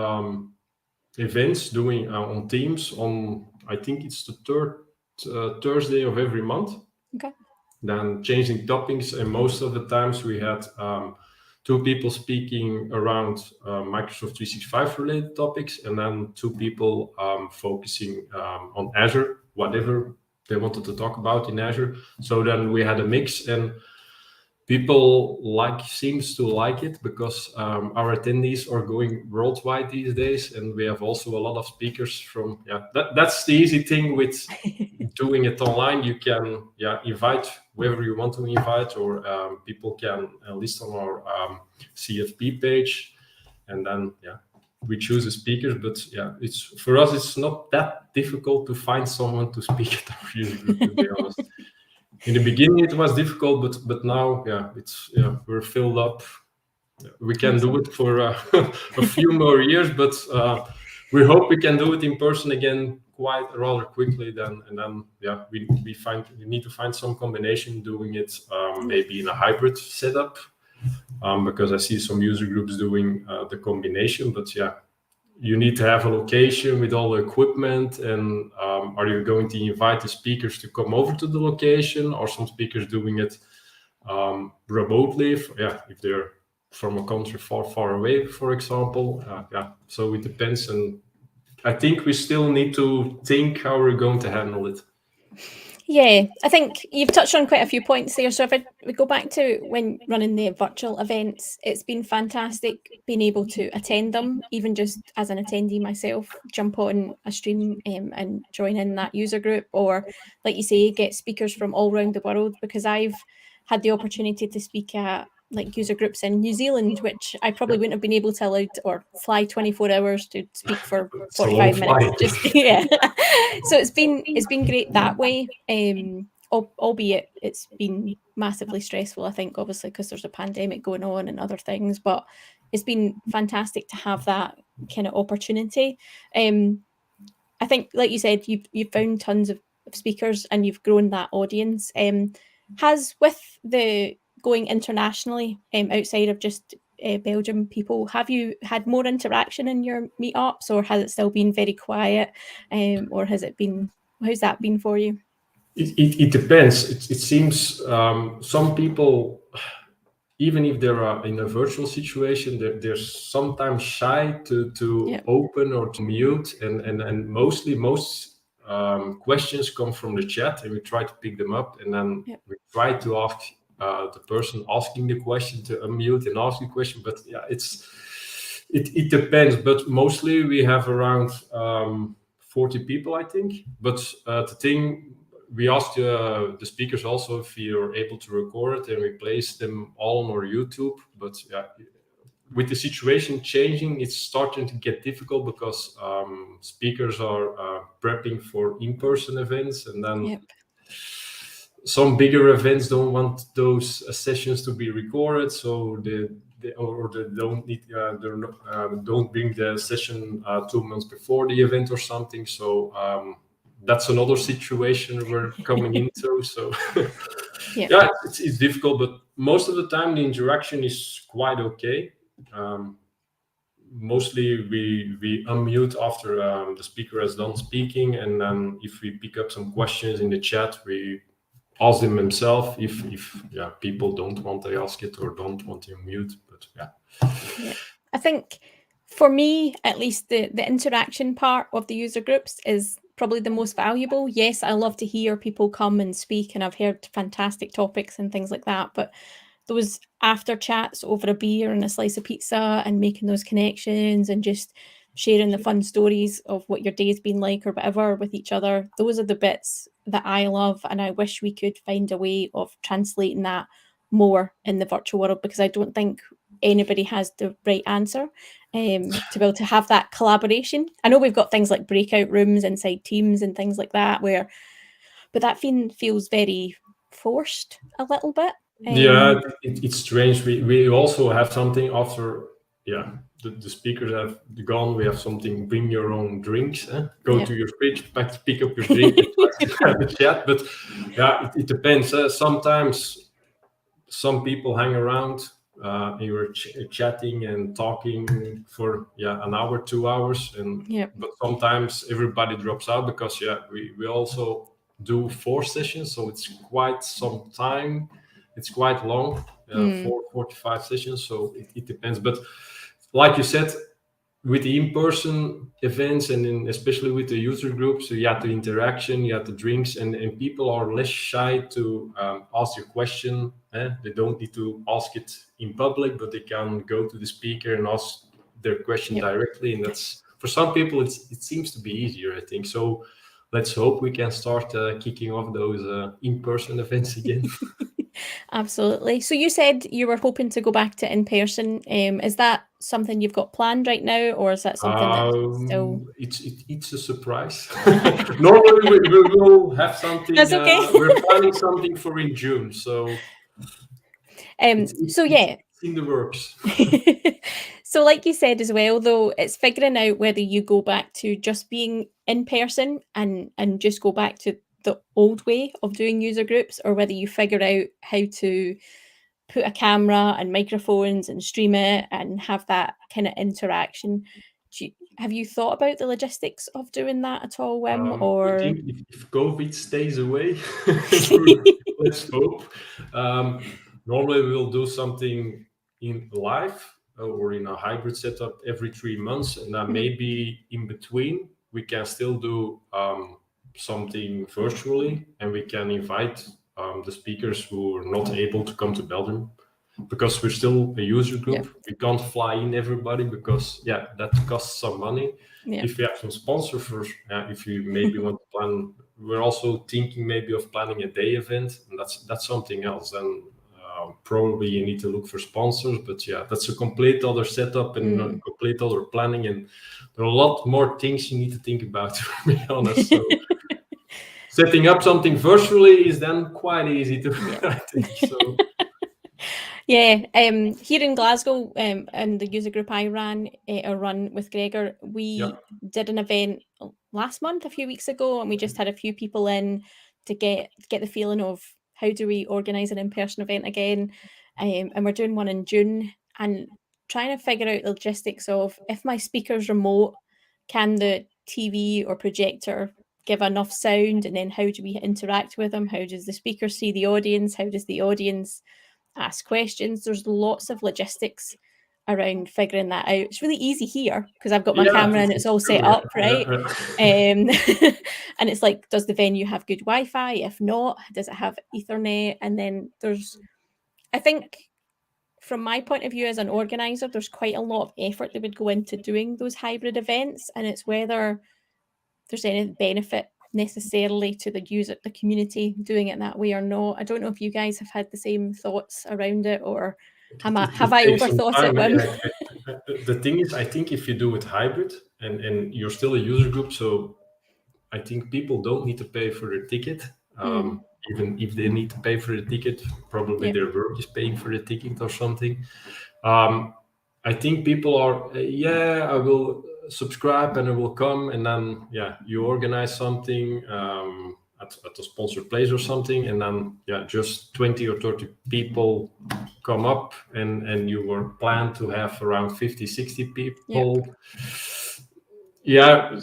events doing on Teams on, I think it's the third Thursday of every month. Okay. Then changing topics, and most of the times we had 2 people speaking around Microsoft 365 related topics, and then 2 people focusing on Azure, whatever they wanted to talk about in Azure. So then we had a mix, and people seems to like it because our attendees are going worldwide these days, and we have also a lot of speakers from that's the easy thing with doing it online. You can invite whoever you want to invite, or people can list on our CFP page, and then we choose the speakers. But it's for us, it's not that difficult to find someone to speak at our user group, to be honest. In the beginning, it was difficult, but now, it's we're filled up. We can do it for a few more years, but we hope we can do it in person again rather quickly. We need to find some combination doing it maybe in a hybrid setup, because I see some user groups doing the combination. But you need to have a location with all the equipment, and are you going to invite the speakers to come over to the location, or some speakers doing it remotely if they're from a country far away, for example. So it depends, and I think we still need to think how we're going to handle it. Yeah, I think you've touched on quite a few points there. So if we go back to when running the virtual events, it's been fantastic being able to attend them, even just as an attendee myself, jump on a stream and join in that user group, or like you say, get speakers from all around the world, because I've had the opportunity to speak at like user groups in New Zealand, which I probably wouldn't have been able to allow or fly 24 hours to speak for 45 minutes. Just So it's been great that way. Albeit it's been massively stressful, I think, obviously, because there's a pandemic going on and other things, but it's been fantastic to have that kind of opportunity. I think, like you said, you've found tons of speakers and you've grown that audience. Has, with the going internationally outside of just Belgium people, have you had more interaction in your meetups, or has it still been very quiet, or how's that been for you? It depends. It seems some people, even if they're in a virtual situation, they're sometimes shy to open or to mute, and most questions come from the chat, and we try to pick them up, and then we try to ask the person asking the question to unmute and ask the question. But it depends. But mostly we have around 40 people, I think. But the thing, we asked the speakers also if you're able to record it, and we place them all on our YouTube. But with the situation changing, it's starting to get difficult because speakers are prepping for in-person events, and then some bigger events don't want those sessions to be recorded, so they don't bring the session 2 months before the event or something. So that's another situation we're coming into. So it's difficult, but most of the time the interaction is quite okay. Mostly we unmute after the speaker has done speaking, and then if we pick up some questions in the chat, we ask them themselves if people don't want to ask it or don't want to mute. But yeah, I think for me, at least, the interaction part of the user groups is probably the most valuable. Yes, I love to hear people come and speak, and I've heard fantastic topics and things like that, but those after chats over a beer and a slice of pizza and making those connections and just sharing the fun stories of what your day's been like or whatever with each other, those are the bits that I love, and I wish we could find a way of translating that more in the virtual world, because I don't think anybody has the right answer to be able to have that collaboration. I know we've got things like breakout rooms inside Teams and things like that, but that feels very forced a little bit. It's strange. We also have something after the speakers have gone. We have something, bring your own drinks, go to your fridge, pick up your drink and try to have a chat. But it depends. Sometimes some people hang around, you were chatting and talking for an hour, 2 hours, but sometimes everybody drops out because we also do 4 sessions, so it's quite some time. It's quite long, 4 to 5 sessions, so it depends. But like you said, with the in-person events and especially with the user groups, so you have the interaction, you have the drinks, and people are less shy to ask your question. They don't need to ask it in public, but they can go to the speaker and ask their question directly. And that's, for some people, it seems to be easier, I think. So let's hope we can start kicking off those in-person events again. Absolutely. So you said you were hoping to go back to in-person. Is that something you've got planned right now, or is that something that's still... It's a surprise. Normally we will have something. That's okay. We're planning something for in June, so it's in the works. So like you said as well, though, it's figuring out whether you go back to just being in person and just go back to the old way of doing user groups, or whether you figure out how to put a camera and microphones and stream it and have that kind of interaction. Have you thought about the logistics of doing that at all, Wim? Or I think if COVID stays away, let's hope. Normally we will do something in live or in a hybrid setup every 3 months, and then maybe in between we can still do something virtually, and we can invite the speakers who are not able to come to Belgium, because we're still a user group. We can't fly in everybody because that costs some money. If we have some sponsor first, if you maybe want to plan, we're also thinking maybe of planning a day event, and that's something else. Then probably you need to look for sponsors, but that's a complete other setup and a complete other planning, and there are a lot more things you need to think about, to be honest. So setting up something virtually is then quite easy to I think so. Here in Glasgow, and the user group I run with Gregor, we did an event last month, a few weeks ago, and we just had a few people in to get the feeling of how do we organise an in-person event again, and we're doing one in June, and trying to figure out the logistics of, if my speaker's remote, can the TV or projector give enough sound, and then how do we interact with them? How does the speaker see the audience? How does the audience ask questions? There's lots of logistics around figuring that out. It's really easy here because I've got my camera and it's all set up, right? And it's like, does the venue have good Wi-Fi? If not, does it have Ethernet? And then I think from my point of view as an organizer, there's quite a lot of effort that would go into doing those hybrid events, and it's whether there's any benefit necessarily to the user, the community, doing it that way or not. I don't know if you guys have had the same thoughts around it, or have I overthought it, Wim? The thing is, I think if you do it hybrid and you're still a user group, so I think people don't need to pay for their ticket. Even if they need to pay for the ticket, probably their work is paying for the ticket or something. I think people are, I will subscribe and I will come, and then you organize something at a sponsored place or something, and then just 20 or 30 people come up, and you were planned to have around 50-60 people. Yeah,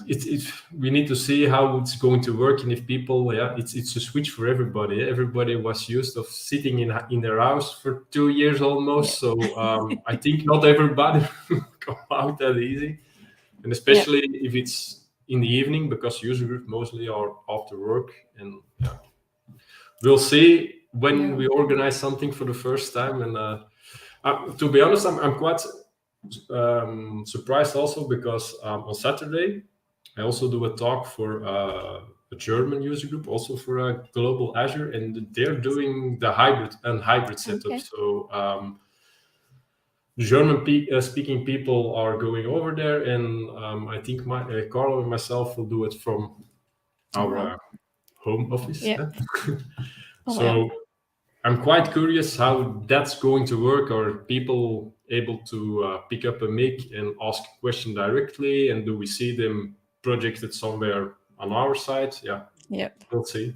we need to see how it's going to work, and if people, it's a switch for everybody. Everybody was used of sitting in their house for 2 years almost, so I think not everybody come out that easy, and especially if it's in the evening, because user groups mostly are after work, and we'll see when we organize something for the first time. And to be honest, I'm quite surprised also, because on Saturday I also do a talk for a German user group, also for a GlobalAzure, and they're doing the hybrid setup. Okay. So German speaking people are going over there, and I think Carlo and myself will do it from our home office. Yeah. So I'm quite curious how that's going to work. Are people able to pick up a mic and ask a question directly? And do we see them projected somewhere on our side? Yeah, we'll see.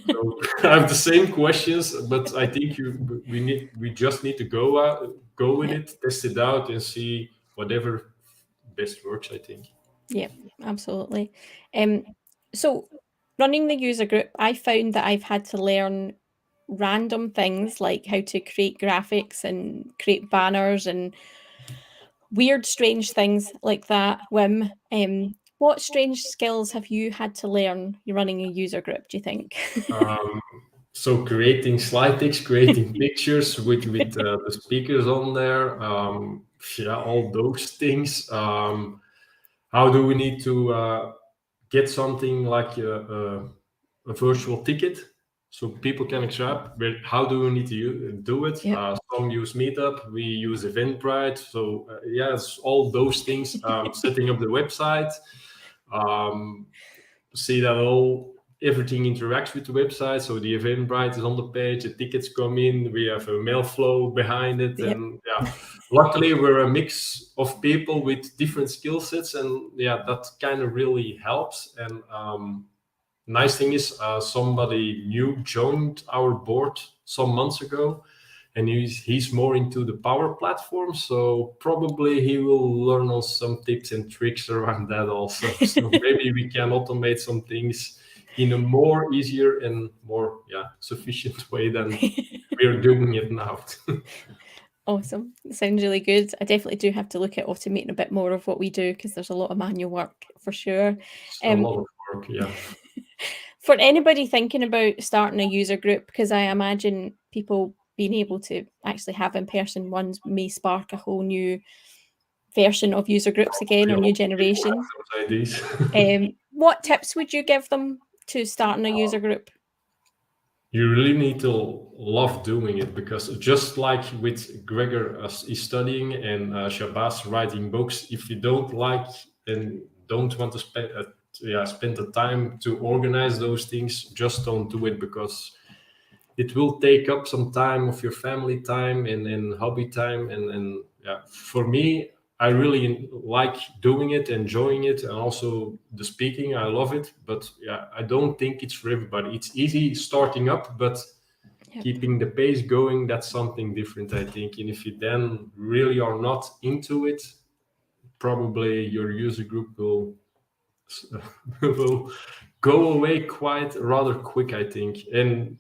So I have the same questions, but I think we just need to go with it, test it out, and see whatever best works, I think. Yeah, absolutely. So running the user group, I found that I've had to learn random things like how to create graphics and create banners and weird, strange things like that. Wim, what strange skills have you had to learn running a user group, do you think? So creating slide decks, creating pictures with the speakers on there, all those things. How do we need to get something like a virtual ticket so people can accept? But how do we need to do it? Some use Meetup, we use Eventbrite. So it's all those things. Setting up the website, see that everything interacts with the website. So the Eventbrite is on the page, the tickets come in, we have a mail flow behind it. And luckily we're a mix of people with different skill sets, and that kind of really helps. And nice thing is somebody new joined our board some months ago, and he's more into the Power Platform, so probably he will learn on some tips and tricks around that also. So maybe we can automate some things in a more easier and more sufficient way than we're doing it now. Awesome. Sounds really good. I definitely do have to look at automating a bit more of what we do, because there's a lot of manual work for sure. A lot of work, For anybody thinking about starting a user group, because I imagine people being able to actually have in-person ones may spark a whole new version of user groups again, or new generation. What tips would you give them to starting a user group? You really need to love doing it, because just like with Gregor is studying and Shabazz writing books, if you don't like and don't want to spend the time to organize those things, just don't do it, because it will take up some time of your family time and hobby time. And for me, I really like doing it, enjoying it, and also the speaking. I love it, but I don't think it's for everybody. It's easy starting up, but keeping the pace going, that's something different, I think. And if you then really are not into it, probably your user group will go away quite rather quick, I think. And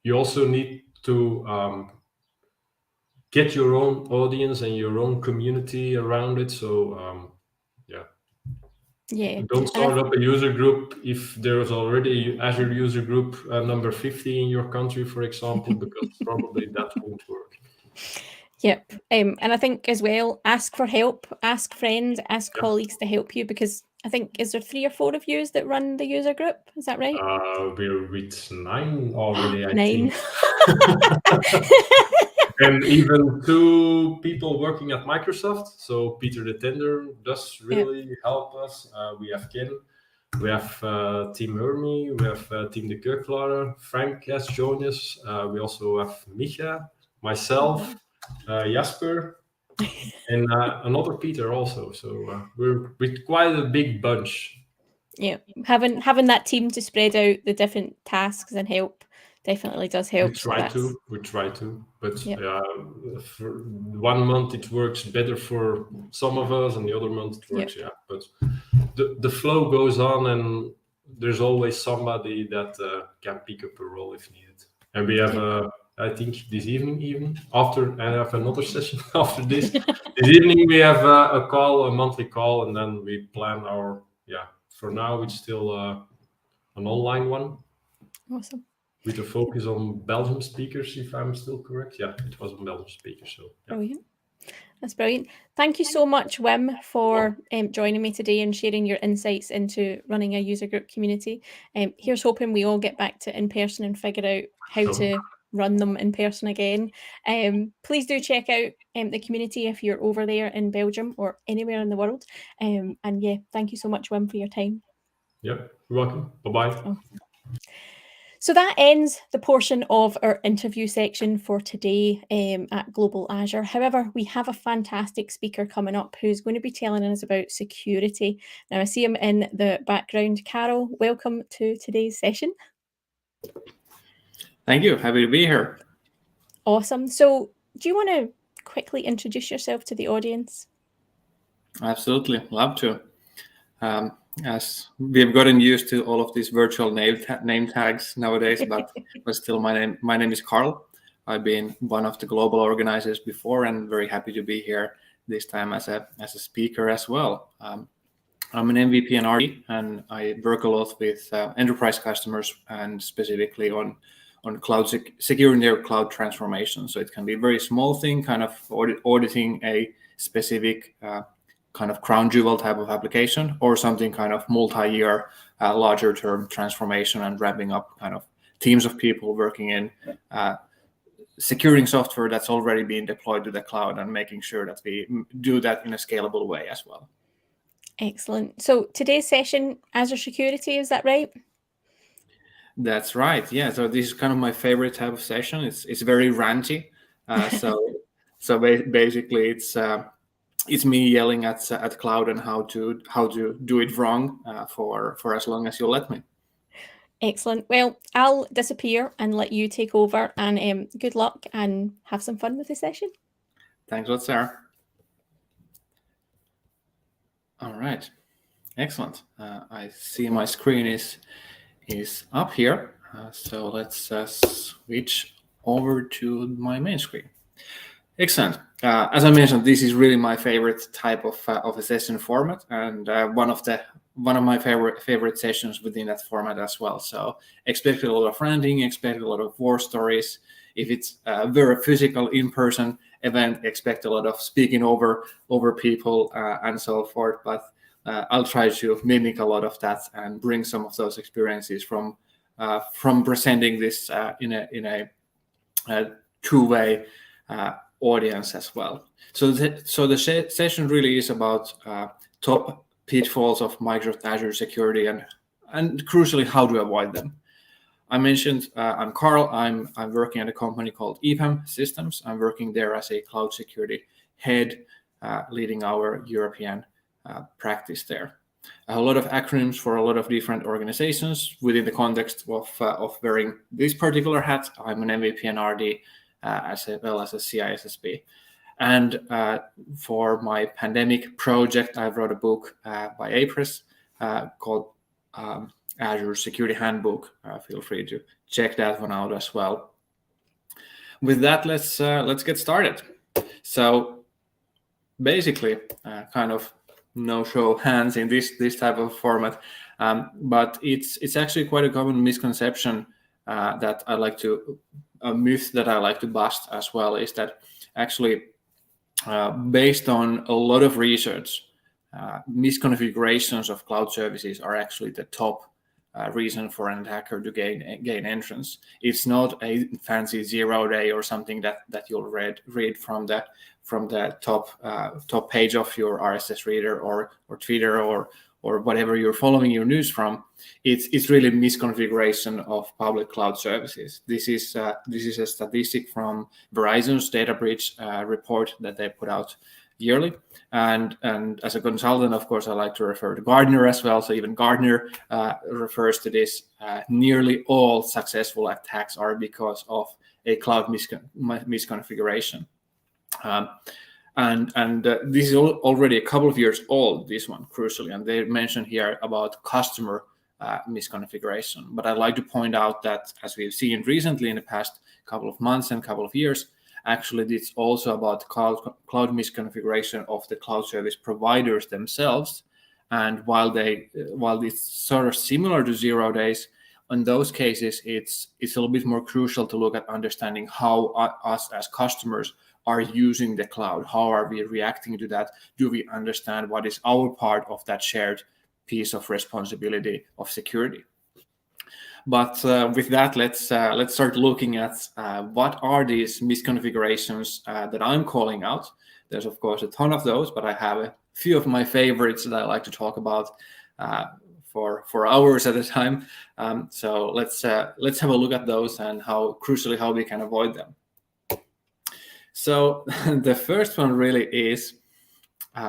you also need to get your own audience and your own community around it. So don't start up a user group if there's already an Azure user group number 50 in your country, for example, because probably that won't work. Yep. And I think as well, ask for help, ask friends, ask colleagues to help you, because I think, is there 3 or 4 of you that run the user group? Is that right? We're with 9 already, I 9. think. And even 2 people working at Microsoft. So Peter the Tender does really help us. We have Ken, we have Team Hermie, we have Team de Keurklarer, Frank has joined us. We also have Micha, myself, Jasper, and another Peter also. So we're with quite a big bunch. Yeah, having that team to spread out the different tasks and help definitely does help. We try to, but for 1 month it works better for some of us, and the other month it works. But the flow goes on, and there's always somebody that can pick up a role if needed. And we have, I think this evening, even after I have another session after this. This evening we have a call, a monthly call, and then we plan our, for now it's still an online one. Awesome. With a focus on Belgium speakers, if I'm still correct. Yeah, it was on Belgium speakers. So yeah. Brilliant. That's brilliant. Thank you so much, Wim, for joining me today and sharing your insights into running a user group community. Here's hoping we all get back to in person and figure out how to run them in person again. Please do check out the community if you're over there in Belgium or anywhere in the world. And yeah, thank you so much, Wim, for your time. Yep, you're welcome. Bye-bye. Oh. So that ends the portion of our interview section for today at GlobalAzure. However, we have a fantastic speaker coming up who's going to be telling us about security. Now, I see him in the background. Carol, welcome to today's session. Thank you. Happy to be here. Awesome. So do you want to quickly introduce yourself to the audience? Absolutely. Love to. As we've gotten used to all of these virtual name tags nowadays, but still my name is Carl. I've been one of the global organizers before, and very happy to be here this time as a speaker as well. I'm an MVP and RD, and I work a lot with enterprise customers, and specifically on cloud securing their cloud transformation. So it can be a very small thing, kind of auditing a specific kind of crown jewel type of application, or something kind of multi-year, larger term transformation and ramping up kind of teams of people working in securing software that's already being deployed to the cloud and making sure that we do that in a scalable way as well. Excellent. So today's session, Azure security, is that right? That's right. Yeah. So this is kind of my favorite type of session. It's very ranty. So basically it's me yelling at cloud and how to do it wrong for as long as you'll let me. Excellent. Well, I'll disappear and let you take over, and good luck and have some fun with the session. Thanks a lot, Sarah. All right. Excellent. I see my screen is up here. So let's switch over to my main screen. Excellent. As I mentioned, this is really my favorite type of a session format, and one of my favorite sessions within that format as well. So expect a lot of ranting, expect a lot of war stories. If it's a very physical in-person event, expect a lot of speaking over people and so forth. But I'll try to mimic a lot of that and bring some of those experiences from presenting this in a two-way audience as well. So the session really is about top pitfalls of Microsoft Azure security and crucially how to avoid them. I mentioned I'm Carl. I'm working at a company called EPAM Systems. I'm working there as a cloud security head, leading our European practice there. A lot of acronyms for a lot of different organizations within the context of wearing this particular hat. I'm an MVP and RD as well as a CISSP. And for my pandemic project, I wrote a book by APRES called Azure Security Handbook. Feel free to check that one out as well. With that, let's get started. So basically, kind of no show of hands in this type of format, but it's actually quite a common misconception that I like to a myth that I like to bust as well, is that actually based on a lot of research, misconfigurations of cloud services are actually the top reason for an attacker to gain entrance. It's not a fancy 0-day or something that you'll read from the top page of your RSS reader or Twitter or whatever you're following your news from. It's really misconfiguration of public cloud services. This is a statistic from Verizon's data breach report that they put out yearly. And as a consultant, of course, I like to refer to Gartner as well. So even Gartner refers to this. Nearly all successful attacks are because of a cloud misconfiguration. And this is already a couple of years old, this one, crucially, and they mentioned here about customer misconfiguration. But I'd like to point out that, as we've seen recently in the past couple of months and couple of years, actually it's also about cloud misconfiguration of the cloud service providers themselves. And while it's sort of similar to 0 days, in those cases, it's a little bit more crucial to look at understanding how us as customers are using the cloud. How are we reacting to that? Do we understand what is our part of that shared piece of responsibility of security? But with that, let's start looking at what are these misconfigurations that I'm calling out. There's of course a ton of those, but I have a few of my favorites that I like to talk about for hours at a time. So let's have a look at those and how we can avoid them. So the first one really is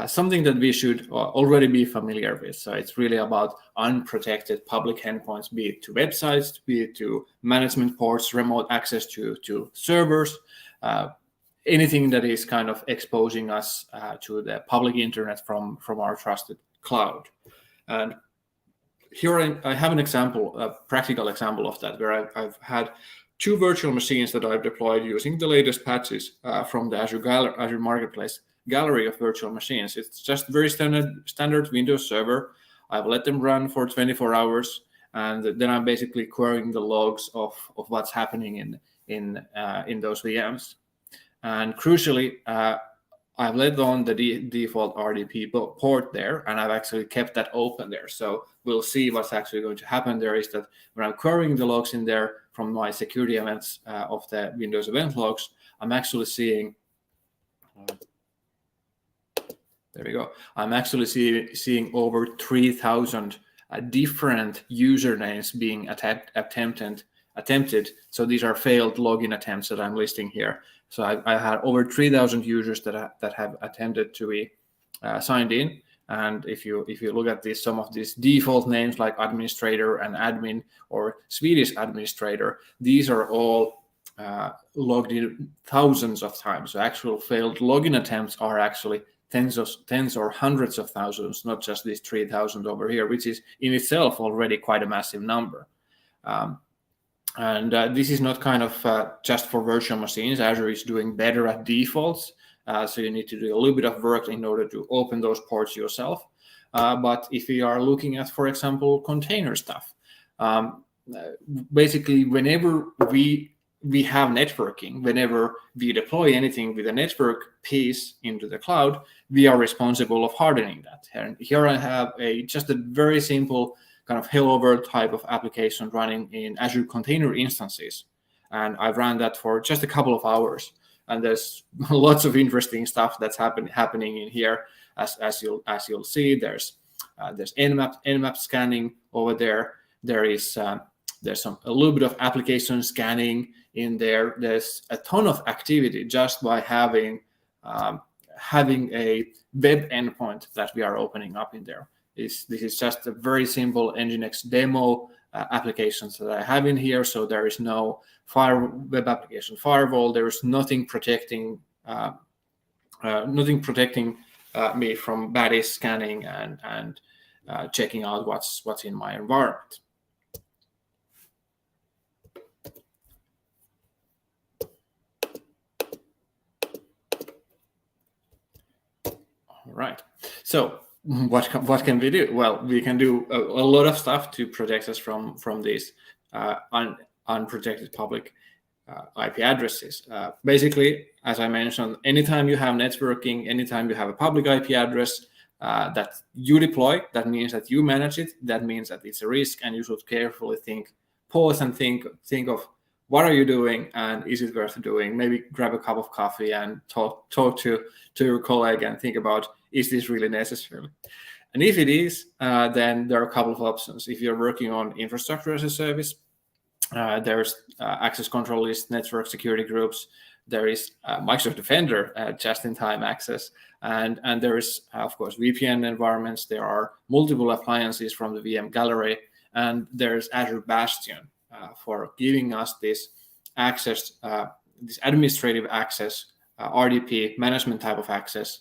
something that we should already be familiar with. So it's really about unprotected public endpoints, be it to websites, be it to management ports, remote access to servers, anything that is kind of exposing us to the public internet from our trusted cloud. And here I have an example, a practical example of that, where I've had 2 virtual machines that I've deployed using the latest patches from the Azure Marketplace gallery of virtual machines. It's just very standard Windows server. I've let them run for 24 hours, and then I'm basically querying the logs of what's happening in those VMs. And crucially, I've let on the default RDP port there, and I've actually kept that open there. So we'll see what's actually going to happen there is that when I'm querying the logs in there from my security events of the Windows event logs, I'm actually seeing, there we go. I'm actually seeing over 3,000 different usernames being attempted. So these are failed login attempts that I'm listing here. So I had over 3,000 users that have attempted to be signed in. And if you look at this, some of these default names like administrator and admin or Swedish administrator, these are all logged in thousands of times. So actual failed login attempts are actually tens or hundreds of thousands, not just these 3,000 over here, which is in itself already quite a massive number. And this is not kind of just for virtual machines. Azure is doing better at defaults. So you need to do a little bit of work in order to open those ports yourself. But if you are looking at, for example, container stuff, basically whenever we have networking, whenever we deploy anything with a network piece into the cloud, we are responsible of hardening that. And here I have just a very simple kind of hello world type of application running in Azure container instances. And I've ran that for just a couple of hours. And there's lots of interesting stuff that's happening in here. As you'll see, there's Nmap scanning over there. There's a little bit of application scanning in there. There's a ton of activity just by having a web endpoint that we are opening up in there. This is just a very simple Nginx demo applications that I have in here. So there is no web application firewall. There is nothing protecting me from body scanning and checking out what's in my environment. All right. So what can we do? Well, we can do a lot of stuff to protect us from these unprotected public IP addresses. Basically, as I mentioned, anytime you have networking, anytime you have a public IP address that you deploy, that means that you manage it. That means that it's a risk, and you should carefully pause and think of what are you doing, and is it worth doing? Maybe grab a cup of coffee and talk to your colleague and think about, is this really necessary? And if it is, then there are a couple of options. If you're working on infrastructure as a service, there's access control list, network security groups. There is Microsoft Defender, just-in-time access, and there is, of course, VPN environments. There are multiple appliances from the VM gallery, and there's Azure Bastion for giving us this access, this administrative access RDP management type of access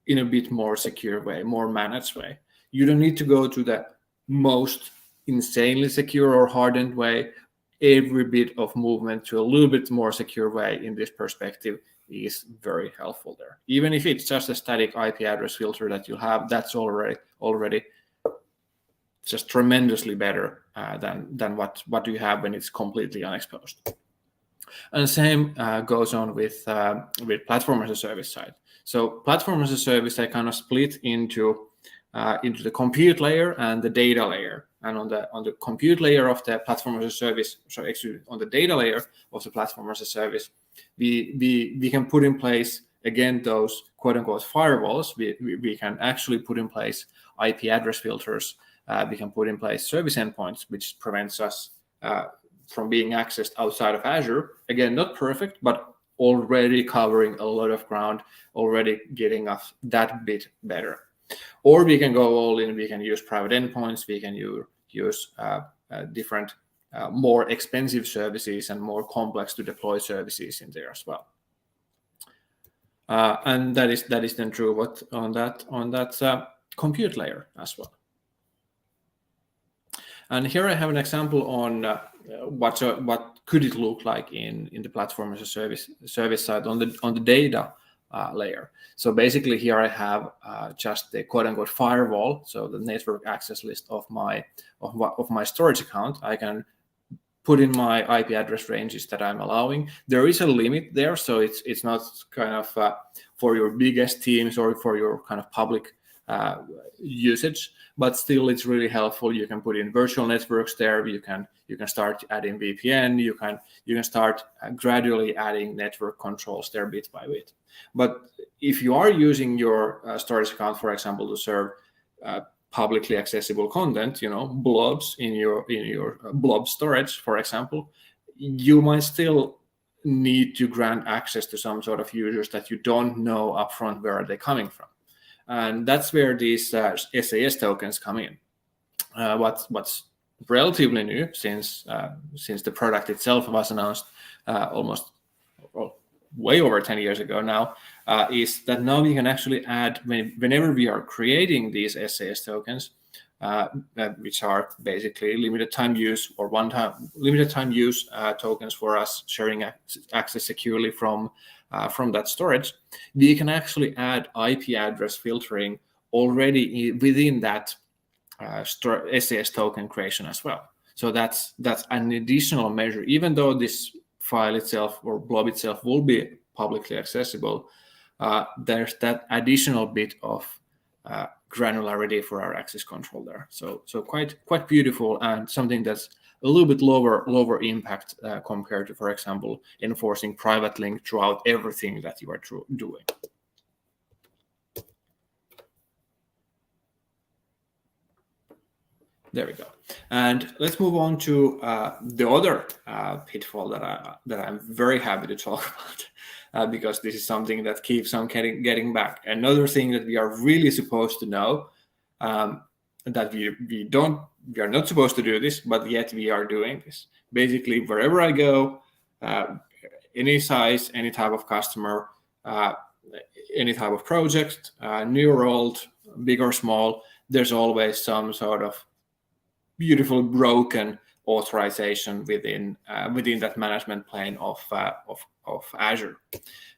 in a bit more secure way, more managed way. You don't need to go to the most insanely secure or hardened way. Every bit of movement to a little bit more secure way in this perspective is very helpful there. Even if it's just a static IP address filter that you have, that's already just tremendously better than what you have when it's completely unexposed. And the same goes on with platform as a service side. So platform as a service, I kind of split into the compute layer and the data layer. And on the compute layer of the platform as a service, so actually on the data layer of the platform as a service, we can put in place, again, those quote unquote firewalls. We can actually put in place IP address filters. We can put in place service endpoints, which prevents us from being accessed outside of Azure. Again, not perfect, but already covering a lot of ground, already getting us that bit better. Or we can go all in, we can use private endpoints, we can use different, more expensive services and more complex to deploy services in there as well. And that is then true on that compute layer as well. And here I have an example on what could it look like in the platform as a service side on the data layer. So basically here I have just the quote unquote firewall, so the network access list of my storage account. I can put in my IP address ranges that I'm allowing. There is a limit there, so it's not kind of for your biggest teams or for your kind of public usage, but still it's really helpful. You can put in virtual networks there. You can start adding VPN. You can start gradually adding network controls there bit by bit. But if you are using your storage account, for example, to serve publicly accessible content, blobs in your blob storage, for example, you might still need to grant access to some sort of users that you don't know upfront where they're coming from. And that's where these SAS tokens come in. What's relatively new since the product itself was announced way over 10 years ago now, is that now we can actually add, whenever we are creating these SAS tokens, which are basically limited time use or limited time use tokens for us sharing access securely from that storage, we can actually add IP address filtering already within that SAS token creation as well. So that's an additional measure, even though this file itself or blob itself will be publicly accessible. There's that additional bit of granularity for our access control there. So quite beautiful, and something that's a little bit lower impact compared to, for example, enforcing private link throughout everything that you are doing. There we go. And let's move on to the other pitfall that I'm very happy to talk about, because this is something that keeps on getting back. Another thing that we are really supposed to know, that we are not supposed to do this, but yet we are doing this. Basically, wherever I go, any size, any type of customer, any type of project, new or old, big or small, there's always some sort of beautiful broken authorization within that management plane of Azure.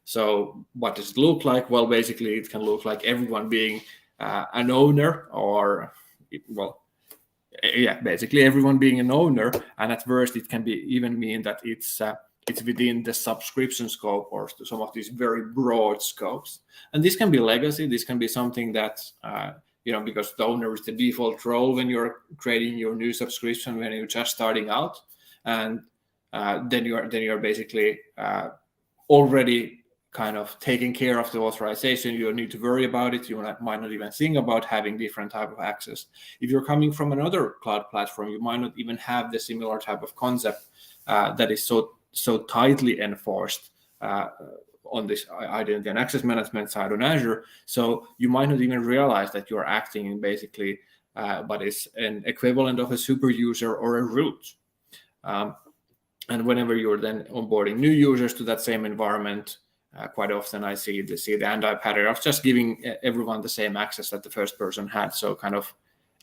So what does it look like? Well, basically, it can look like everyone being an owner, or basically everyone being an owner. And at worst, it can even mean that it's within the subscription scope or some of these very broad scopes. And this can be legacy. This can be something that because the owner is the default role when you're creating your new subscription, when you're just starting out, and then you're basically already kind of taking care of the authorization. You don't need to worry about it. You might not even think about having different type of access. If you're coming from another cloud platform, you might not even have the similar type of concept that is so tightly enforced on this identity and access management side on Azure. So you might not even realize that you're acting in basically what is an equivalent of a super user or a root. And whenever you're then onboarding new users to that same environment, quite often I see the anti-pattern of just giving everyone the same access that the first person had. So kind of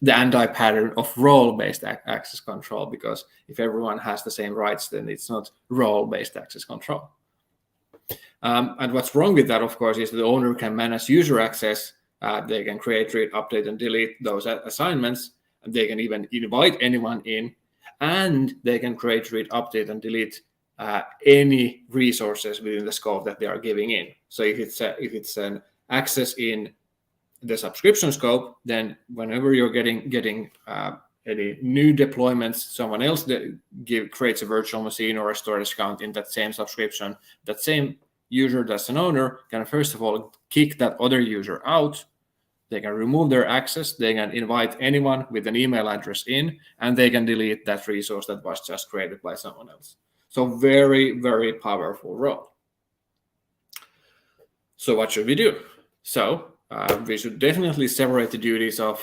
the anti-pattern of role-based access control, because if everyone has the same rights, then it's not role-based access control. And what's wrong with that, of course, is the owner can manage user access. They can create, read, update, and delete those assignments. And they can even invite anyone in, and they can create, read, update, and delete any resources within the scope that they are giving in. So if it's an access in the subscription scope, then whenever you're getting any new deployments, someone else creates a virtual machine or a storage account in that same subscription, that same user that's an owner can first of all kick that other user out. They can remove their access, they can invite anyone with an email address in, and they can delete that resource that was just created by someone else. So very, very powerful role. So what should we do? So we should definitely separate the duties of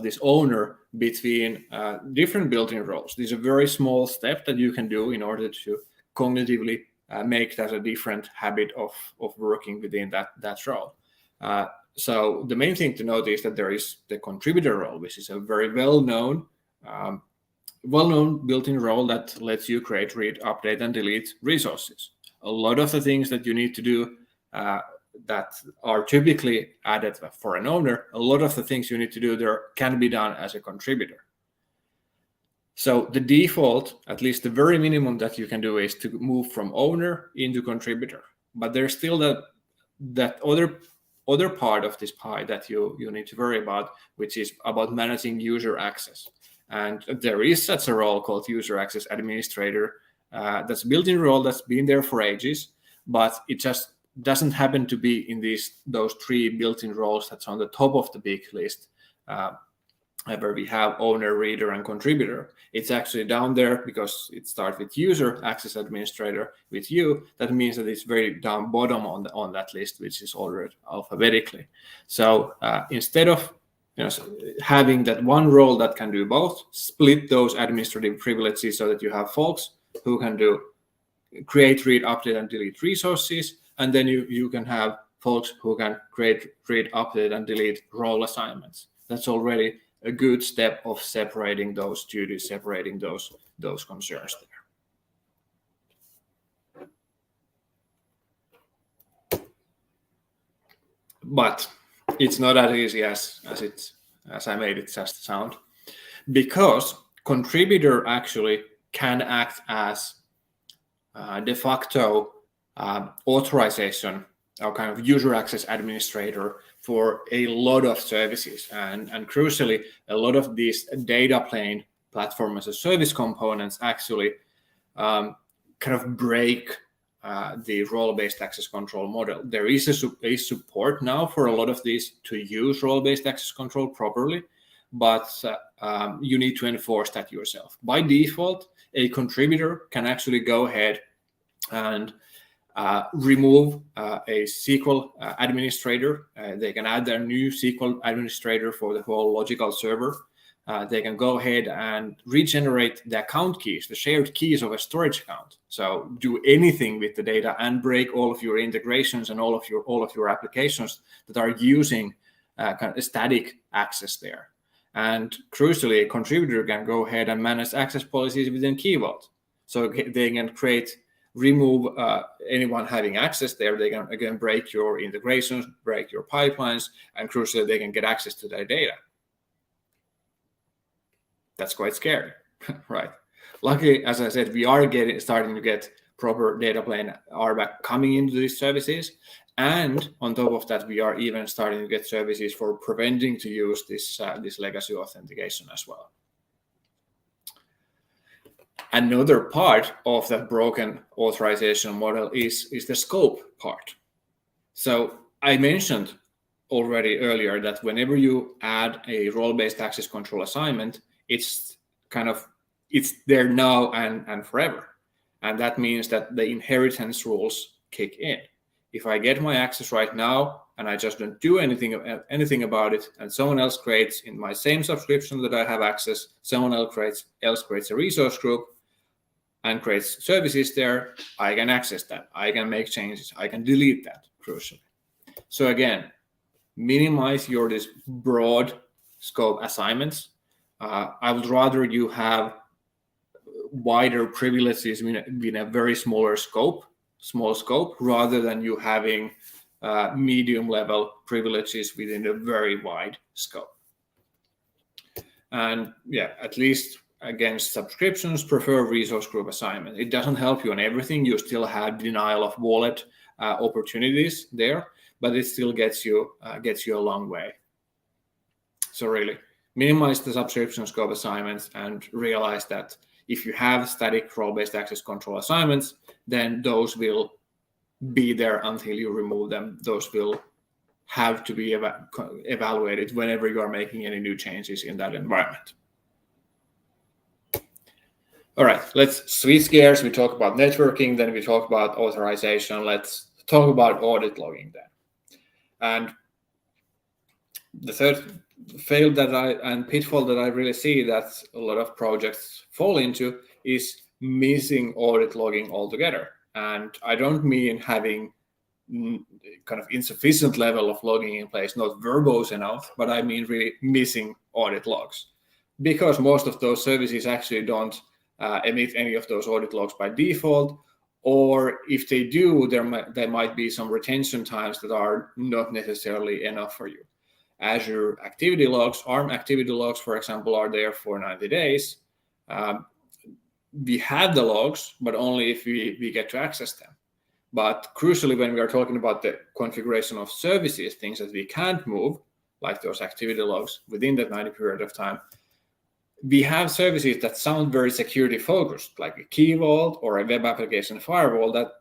this owner between different built-in roles. These are very small steps that you can do in order to cognitively make that a different habit of working within that role. So the main thing to note is that there is the contributor role, which is a very well-known built-in role that lets you create, read, update, and delete resources. A lot of the things that you need to do that are typically added for an owner, a lot of the things you need to do there can be done as a contributor. So the default, at least the very minimum that you can do, is to move from owner into contributor. But there's still that other part of this pie that you need to worry about, which is about managing user access. And there is such a role called user access administrator. That's a built-in role that's been there for ages, but it just doesn't happen to be in those three built-in roles that's on the top of the big list, where we have owner, reader, and contributor. It's actually down there because it starts with user access administrator with you. That means that it's very down bottom on that list, which is ordered alphabetically. So instead of having that one role that can do both, split those administrative privileges so that you have folks who can do create, read, update, and delete resources, and then you can have folks who can create, read, update, and delete role assignments. That's already a good step of separating those duties, separating those concerns there. But it's not as easy as I made it just sound, because contributor actually can act as de facto authorization or kind of user access administrator for a lot of services. And crucially, a lot of these data plane platform as a service components actually kind of break the role-based access control model. There is a support now for a lot of these to use role-based access control properly, but you need to enforce that yourself. By default, a contributor can actually go ahead and remove a SQL administrator. They can add their new SQL administrator for the whole logical server. They can go ahead and regenerate the account keys, the shared keys of a storage account. So do anything with the data and break all of your integrations and all of your applications that are using kind of static access there. And crucially, a contributor can go ahead and manage access policies within Key Vault. So they can remove anyone having access there. They can again break your integrations, break your pipelines, and crucially, they can get access to their data. That's quite scary, right? Luckily, as I said, we are starting to get proper data plane RBAC coming into these services. And on top of that, we are even starting to get services for preventing to use this legacy authentication as well. Another part of that broken authorization model is the scope part. So I mentioned already earlier that whenever you add a role-based access control assignment, it's there now and forever. And that means that the inheritance rules kick in. If I get my access right now and I just don't do anything about it, and someone else creates in my same subscription that I have access, someone else creates a resource group, and creates services there, I can access that. I can make changes. I can delete that, crucially. So again, minimize your this broad scope assignments. I would rather you have wider privileges in a very small scope, rather than you having medium level privileges within a very wide scope. And yeah, at least against subscriptions, prefer resource group assignment. It doesn't help you on everything. You still have denial of wallet opportunities there, but it still gets you a long way. So really minimize the subscription scope assignments and realize that if you have static role-based access control assignments, then those will be there until you remove them. Those will have to be evaluated whenever you are making any new changes in that environment. All right, let's switch gears. We talk about networking, then we talk about authorization. Let's talk about audit logging then. And the third fail and pitfall that I really see that a lot of projects fall into is missing audit logging altogether. And I don't mean having kind of insufficient level of logging in place, not verbose enough, but I mean really missing audit logs, because most of those services actually don't emit any of those audit logs by default, or if they do, there might be some retention times that are not necessarily enough for you. Azure activity logs, ARM activity logs, for example, are there for 90 days. We have the logs, but only if we get to access them. But crucially, when we are talking about the configuration of services, things that we can't move, like those activity logs within that 90 period of time, we have services that sound very security focused, like a key vault or a web application firewall that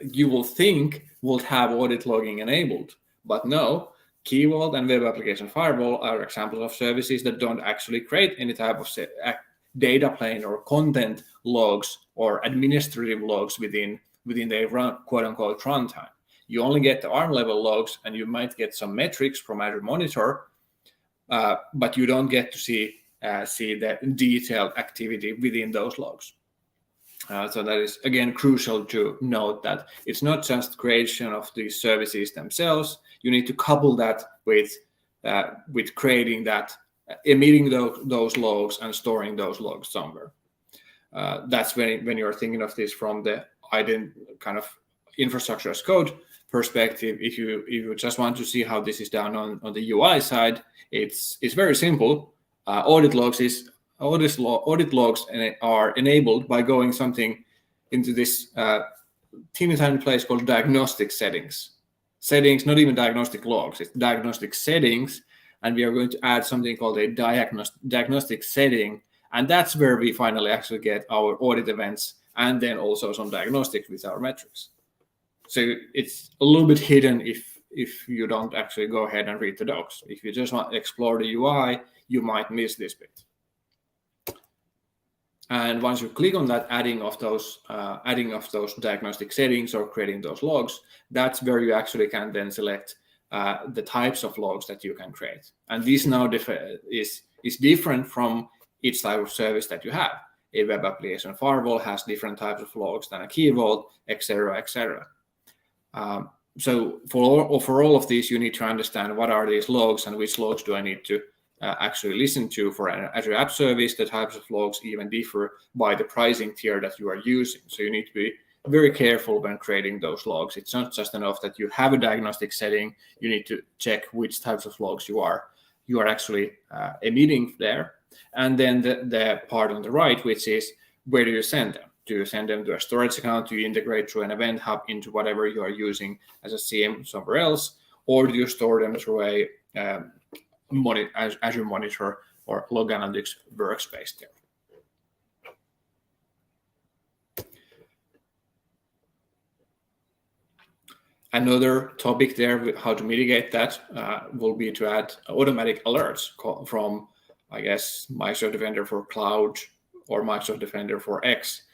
you will think will have audit logging enabled. But no, key vault and web application firewall are examples of services that don't actually create any type of data plane or content logs or administrative logs within their quote unquote runtime. You only get the ARM level logs, and you might get some metrics from Azure Monitor, but you don't get to see the detailed activity within those logs. So that is, again, crucial to note that it's not just creation of these services themselves. You need to couple that with creating that, emitting those logs and storing those logs somewhere. That's when you're thinking of this from the kind of infrastructure as code perspective. If you just want to see how this is done on the UI side, it's very simple. Audit logs are enabled by going something into this teeny tiny place called diagnostic settings. Settings, not even diagnostic logs, it's diagnostic settings. And we are going to add something called a diagnostic setting. And that's where we finally actually get our audit events and then also some diagnostics with our metrics. So it's a little bit hidden if you don't actually go ahead and read the docs. If you just want to explore the UI, you might miss this bit. And once you click on that adding of those diagnostic settings or creating those logs, that's where you actually can then select the types of logs that you can create. And this now is different from each type of service that you have. A web application firewall has different types of logs than a key vault, etc., etc. So for all of these, you need to understand what are these logs and which logs do I need to actually listen to. For an Azure App Service, the types of logs even differ by the pricing tier that you are using. So you need to be very careful when creating those logs. It's not just enough that you have a diagnostic setting. You need to check which types of logs you are actually emitting there. And then the part on the right, which is where do you send them? Do you send them to a storage account? Do you integrate through an event hub into whatever you are using as a CM somewhere else? Or do you store them through a Azure Monitor or Log Analytics workspace there? Another topic there, how to mitigate that, will be to add automatic alerts from, I guess, Microsoft Defender for Cloud or Microsoft Defender for X.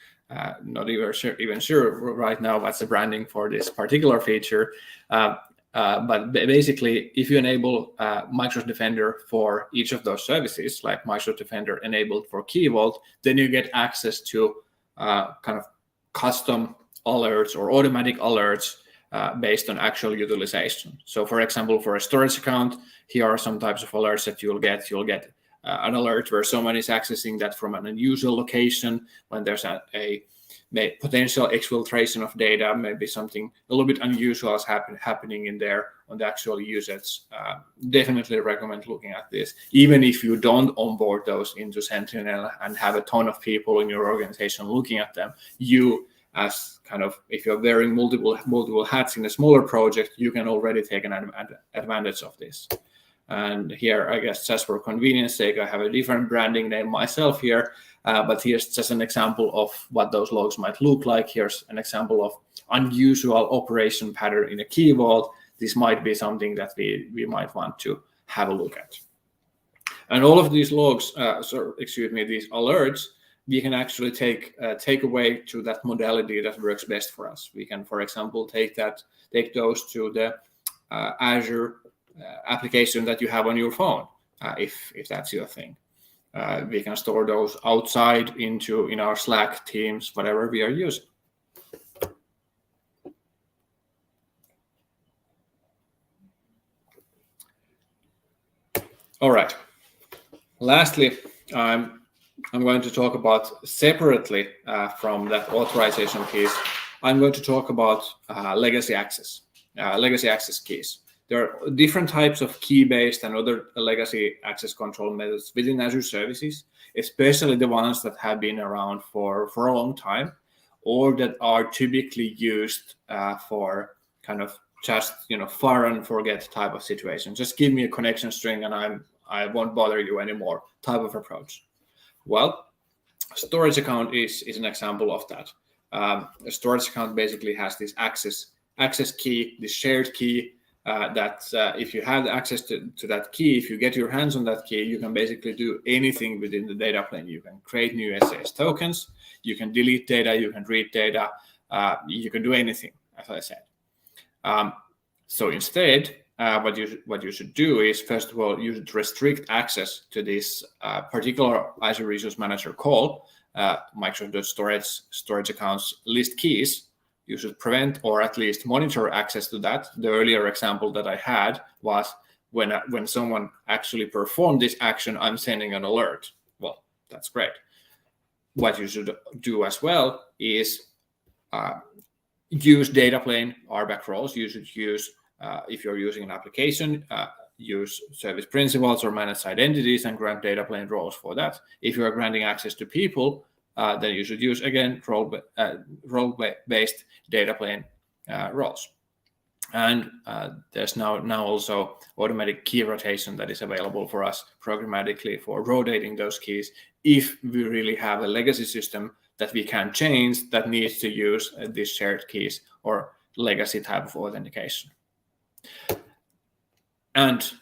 Not even sure right now what's the branding for this particular feature. But basically, if you enable Microsoft Defender for each of those services, like Microsoft Defender enabled for Key Vault, then you get access to kind of custom alerts or automatic alerts based on actual utilization. So for example, for a storage account, here are some types of alerts that you'll get. You'll get an alert where someone is accessing that from an unusual location, when there's a potential exfiltration of data, maybe something a little bit unusual is happening in there on the actual usage. Definitely recommend looking at this. Even if you don't onboard those into Sentinel and have a ton of people in your organization looking at them, you as kind of, if you're wearing multiple hats in a smaller project, you can already take an advantage of this. And here, I guess, just for convenience sake, I have a different branding name myself here, but here's just an example of what those logs might look like. Here's an example of unusual operation pattern in a Key Vault. This might be something that we might want to have a look at. And all of these logs, these alerts, we can actually take away to that modality that works best for us. We can, for example, take those to the Azure application that you have on your phone, if that's your thing. We can store those outside in our Slack, Teams, whatever we are using. All right. Lastly, I'm going to talk about separately from that authorization piece. I'm going to talk about legacy access keys. There are different types of key-based and other legacy access control methods within Azure services, especially the ones that have been around for a long time, or that are typically used for kind of just fire and forget type of situation. Just give me a connection string and I won't bother you anymore type of approach. Well, a storage account is an example of that. A storage account basically has this access key, this shared key, that if you have access to that key, if you get your hands on that key, you can basically do anything within the data plane. You can create new SAS tokens, you can delete data, you can read data, you can do anything, as I said. So instead, what you should do is, first of all, you should restrict access to this particular Azure Resource Manager call, Microsoft storage accounts list keys. You should prevent or at least monitor access to that. The earlier example that I had was when someone actually performed this action, I'm sending an alert. Well, that's great. What you should do as well is use data plane RBAC roles. You should use, if you're using an application, use service principals or managed site entities and grant data plane roles for that. If you are granting access to people, then you should use, again, role-based data plane roles. And there's now also automatic key rotation that is available for us programmatically for rotating those keys if we really have a legacy system that we can change that needs to use these shared keys or legacy type of authentication. And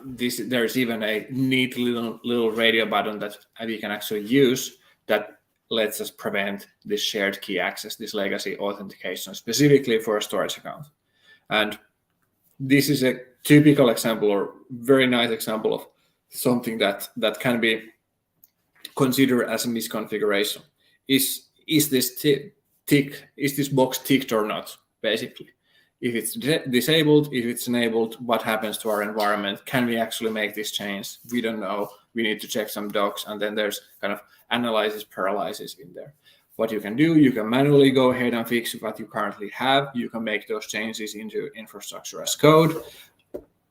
there's even a neat little radio button that we can actually use that lets us prevent this shared key access, this legacy authentication, specifically for a storage account. And this is a typical example or very nice example of something that can be considered as a misconfiguration. Is this box ticked or not, basically? If it's disabled, if it's enabled, what happens to our environment? Can we actually make this change? We don't know. We need to check some docs, and then there's kind of analysis paralysis in there. What you can do, you can manually go ahead and fix what you currently have. You can make those changes into infrastructure as code,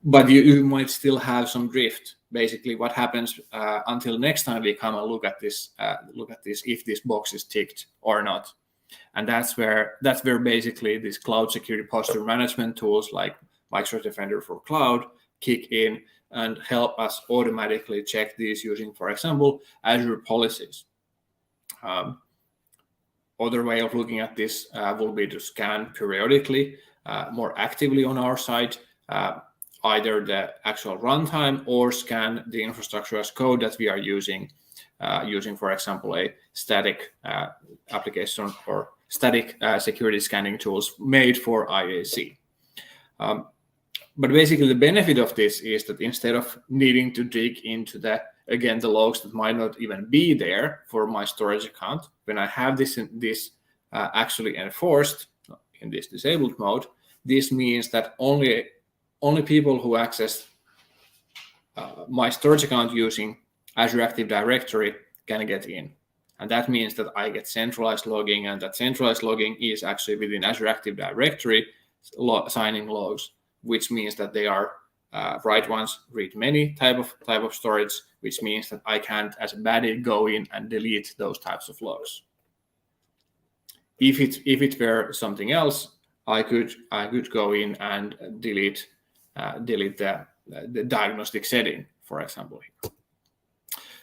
but you might still have some drift. Basically, what happens until next time we come and look at this, if this box is ticked or not. And that's where basically these cloud security posture management tools like Microsoft Defender for Cloud kick in and help us automatically check these using, for example, Azure policies. Other way of looking at this will be to scan periodically, more actively on our side, either the actual runtime or scan the infrastructure as code that we are using, for example, a static application or static security scanning tools made for IAC. But basically, the benefit of this is that instead of needing to dig into the logs that might not even be there for my storage account, when I have this actually enforced in this disabled mode, this means that only people who access my storage account using Azure Active Directory can get in. And that means that I get centralized logging, and that centralized logging is actually within Azure Active Directory signing logs, which means that they are write once, read many type of storage, which means that I can't, as a baddie, go in and delete those types of logs. If it were something else, I could go in and delete the diagnostic setting, for example.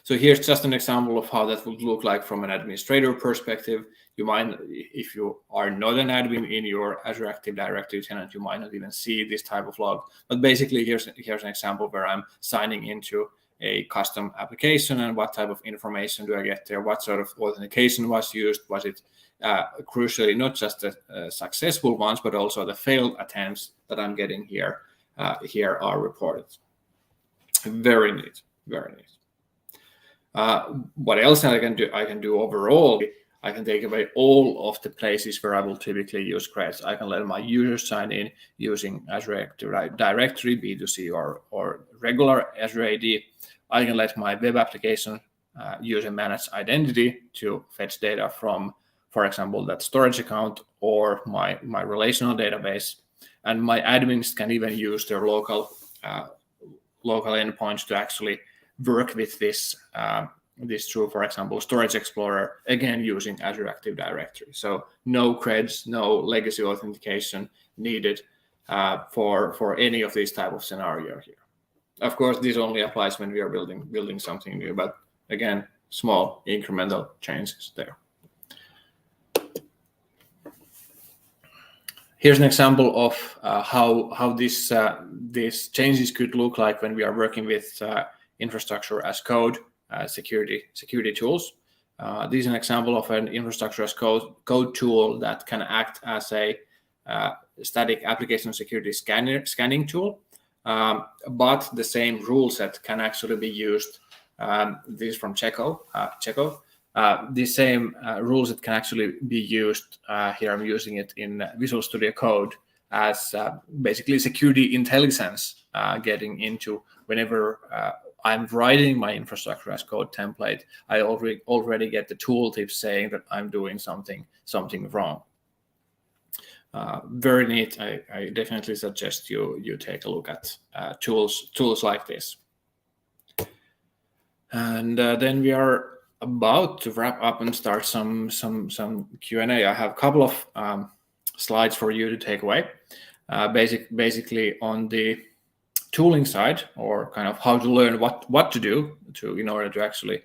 So here's just an example of how that would look like from an administrator perspective. You might, if you are not an admin in your Azure Active Directory tenant, you might not even see this type of log. But basically, here's an example where I'm signing into a custom application, and what type of information do I get there? What sort of authentication was used? Was it crucially not just the successful ones, but also the failed attempts that I'm getting here are reported. Very neat, very neat. What else I can do overall? I can take away all of the places where I will typically use creds. I can let my users sign in using Azure Active Directory, B2C or regular Azure AD. I can let my web application use a managed identity to fetch data from, for example, that storage account or my relational database. And my admins can even use their local endpoints to actually work with this through, for example, Storage Explorer, again using Azure Active Directory. So no creds, no legacy authentication needed for any of these type of scenario here. Of course, this only applies when we are building something new, but again, small incremental changes there. Here's an example of how these changes could look like when we are working with infrastructure as code security tools. This is an example of an infrastructure as code tool that can act as a static application security scanning tool, but the same rule set can actually be used. This is from Checo. The same rules that can actually be used here. I'm using it in Visual Studio Code as basically security intelligence, getting into whenever I'm writing my infrastructure as code template. I already get the tooltip saying that I'm doing something wrong. Very neat. I definitely suggest you take a look at tools like this. And then we are about to wrap up and start some Q&A. I have a couple of slides for you to take away. Basically on the tooling side, or kind of how to learn what to do in order to actually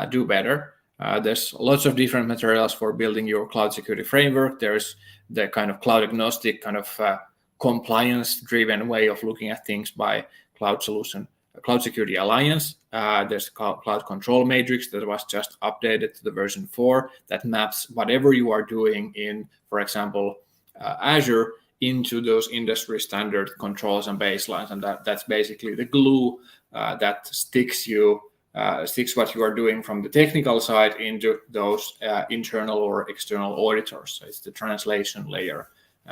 do better. There's lots of different materials for building your cloud security framework. There's the kind of cloud agnostic, kind of compliance-driven way of looking at things by Cloud Security Alliance. There's Cloud Control Matrix that was just updated to the version 4 that maps whatever you are doing in, for example, Azure into those industry standard controls and baselines, and that's basically the glue that sticks what you are doing from the technical side into those internal or external auditors. So it's the translation layer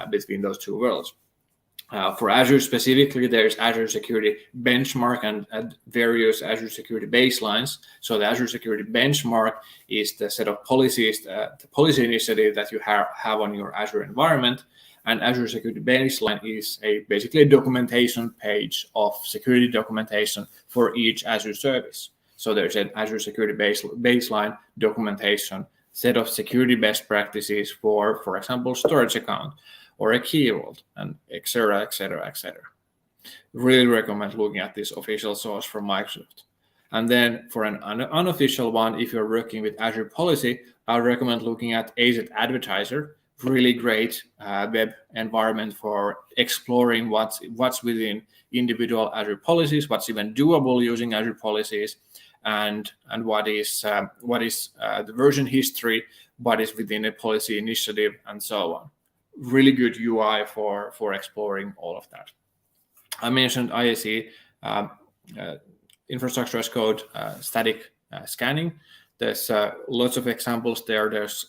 between those two worlds. For Azure specifically, there's Azure Security Benchmark and various Azure Security baselines. So the Azure Security Benchmark is the set of policies, the policy initiative that you have on your Azure environment. And Azure Security Baseline is basically a documentation page of security documentation for each Azure service. So there's an Azure Security Baseline documentation, set of security best practices for example, storage account or a key vault, and et cetera, et cetera, et cetera. Really recommend looking at this official source from Microsoft. And then for an unofficial one, if you're working with Azure Policy, I recommend looking at AZ Advertiser. Really great web environment for exploring what's within individual Azure policies, what's even doable using Azure policies, and what is the version history, what is within a policy initiative, and so on. really good UI for exploring all of that. I mentioned IAC, infrastructure as code, static scanning. There's lots of examples there. There's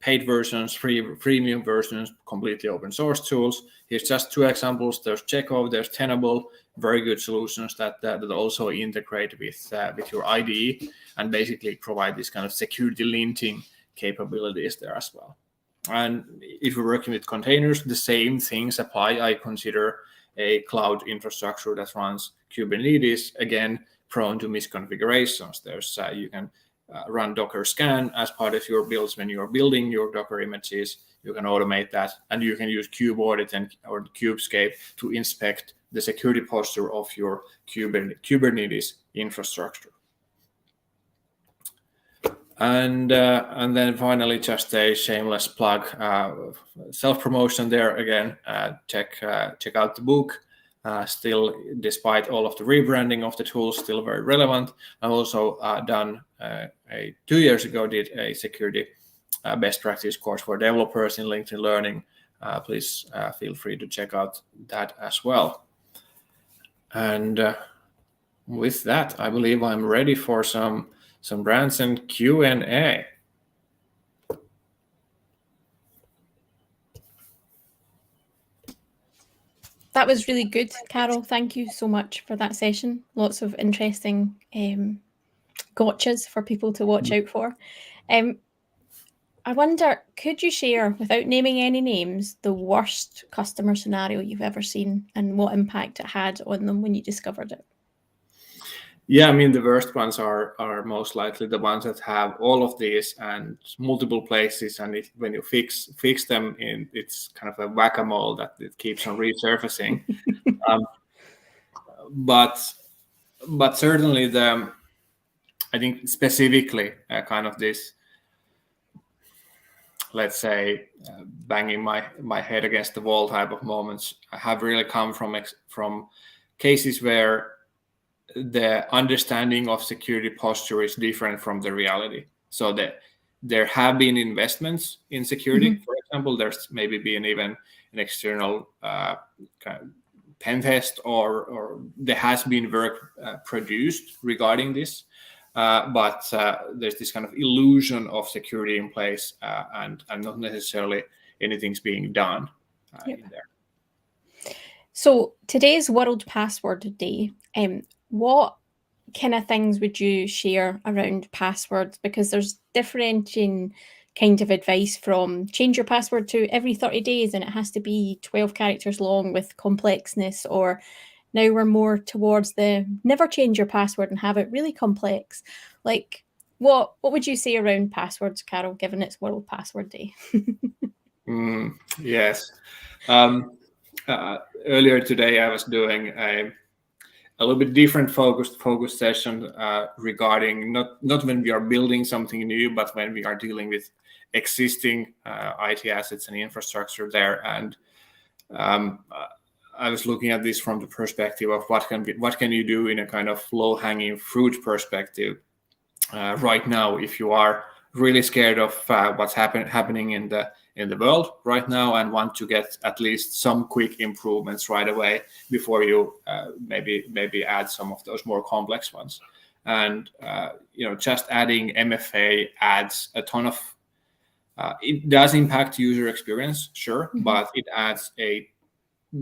paid versions, freemium versions, completely open source tools. Here's just 2 examples. There's Checkov, there's Tenable, very good solutions that also integrate with your IDE and basically provide this kind of security linting capabilities there as well. And if you're working with containers, the same things apply. I consider a cloud infrastructure that runs Kubernetes, again, prone to misconfigurations. There's you can run Docker scan as part of your builds when you're building your Docker images. You can automate that, and you can use Kube Audit or Kubescape to inspect the security posture of your Kubernetes infrastructure. And then finally, just a shameless plug, self-promotion there again. Check out the book. Still, despite all of the rebranding of the tools, still very relevant. I've also done 2 years ago did a security best practice course for developers in LinkedIn Learning. Please feel free to check out that as well. And with that, I believe I'm ready for some rants and Q&A. That was really good, Carol. Thank you so much for that session. Lots of interesting gotchas for people to watch out for. I wonder, could you share, without naming any names, the worst customer scenario you've ever seen and what impact it had on them when you discovered it? Yeah, I mean, the worst ones are most likely the ones that have all of these and multiple places, and when you fix them, it's kind of a whack-a-mole that it keeps on resurfacing. But certainly I think specifically kind of this, let's say, banging my head against the wall type of moments have really come from cases where the understanding of security posture is different from the reality. So that there have been investments in security. For example, there's maybe been even an external kind of pen test, or there has been work produced regarding this. But there's this kind of illusion of security in place, and not necessarily anything's being done in there. So today's World Password Day. What kind of things would you share around passwords? Because there's differentiating kind of advice from change your password to every 30 days and it has to be 12 characters long with complexness, or now we're more towards the never change your password and have it really complex. Like, what would you say around passwords, Carol, given it's World Password Day? Yes. Earlier today, I was doing a little bit different focus session regarding not when we are building something new, but when we are dealing with existing IT assets and infrastructure there. And I was looking at this from the perspective of what can you do in a kind of low-hanging fruit perspective right now if you are really scared of what's happening in the world right now and want to get at least some quick improvements right away before you maybe add some of those more complex ones. And just adding MFA adds a ton of it does impact user experience, sure, but it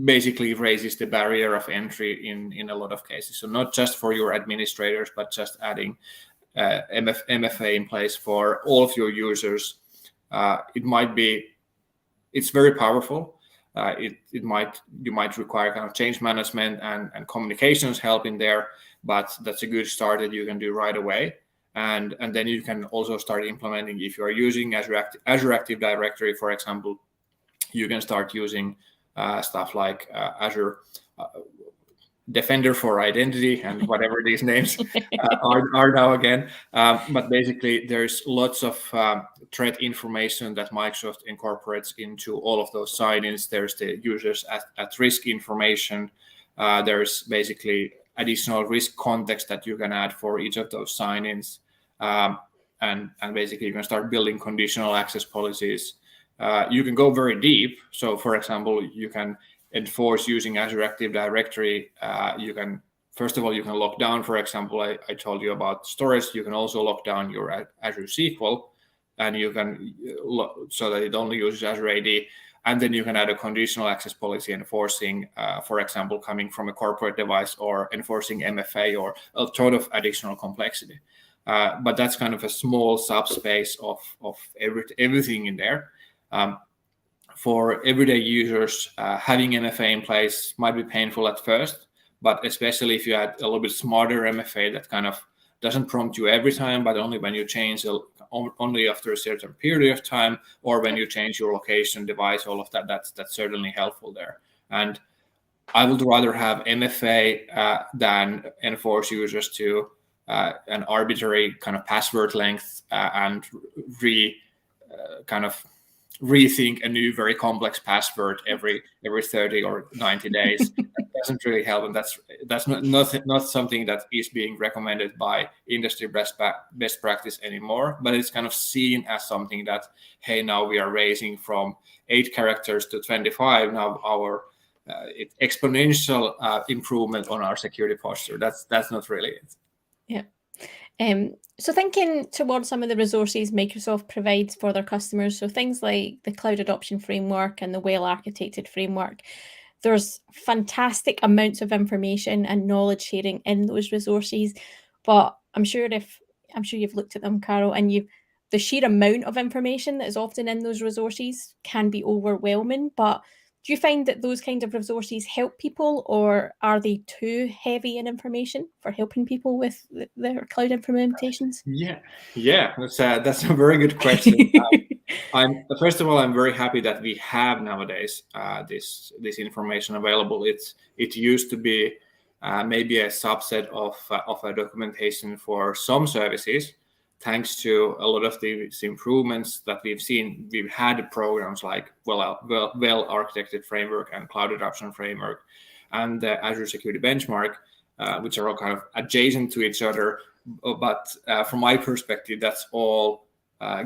basically raises the barrier of entry in a lot of cases. So not just for your administrators, but just adding MFA in place for all of your users. It's very powerful. You might require kind of change management and communications help in there, but that's a good start that you can do right away. And then you can also start implementing, if you are using Azure Active Directory, for example, you can start using stuff like Azure Defender for Identity and whatever these names are now again. But basically, there's lots of threat information that Microsoft incorporates into all of those sign-ins. There's the users at risk information. There's basically additional risk context that you can add for each of those sign-ins. And basically, you can start building conditional access policies You can go very deep. So, for example, you can enforce using Azure Active Directory. You can, first of all, you can lock down, for example, I told you about storage. You can also lock down your Azure SQL, and you can, so that it only uses Azure AD. And then you can add a conditional access policy enforcing, for example, coming from a corporate device, or enforcing MFA, or a ton of additional complexity. But that's kind of a small subspace of everything in there. For everyday users, having MFA in place might be painful at first, but especially if you add a little bit smarter MFA that kind of doesn't prompt you every time, but only when you change, only after a certain period of time, or when you change your location, device, all of that, that's certainly helpful there. And I would rather have MFA than enforce users to an arbitrary kind of password length and rethink a new very complex password every 30 or 90 days. That doesn't really help, and that's not something that is being recommended by industry best practice anymore. But it's kind of seen as something that, hey, now we are raising from 8 characters to 25. Now our exponential improvement on our security posture. That's not really it. Yeah. So thinking towards some of the resources Microsoft provides for their customers, so things like the Cloud Adoption Framework and the Well-Architected Framework, there's fantastic amounts of information and knowledge sharing in those resources. But I'm sure you've looked at them, Carol, and the sheer amount of information that is often in those resources can be overwhelming. But do you find that those kind of resources help people, or are they too heavy in information for helping people with their cloud implementations? Yeah, that's a very good question. First of all, I'm very happy that we have nowadays this information available. It used to be maybe a subset of a documentation for some services. Thanks to a lot of these improvements that we've seen, we've had programs like Well-Architected Framework and Cloud Adoption Framework and the Azure Security Benchmark, which are all kind of adjacent to each other. But from my perspective, that's all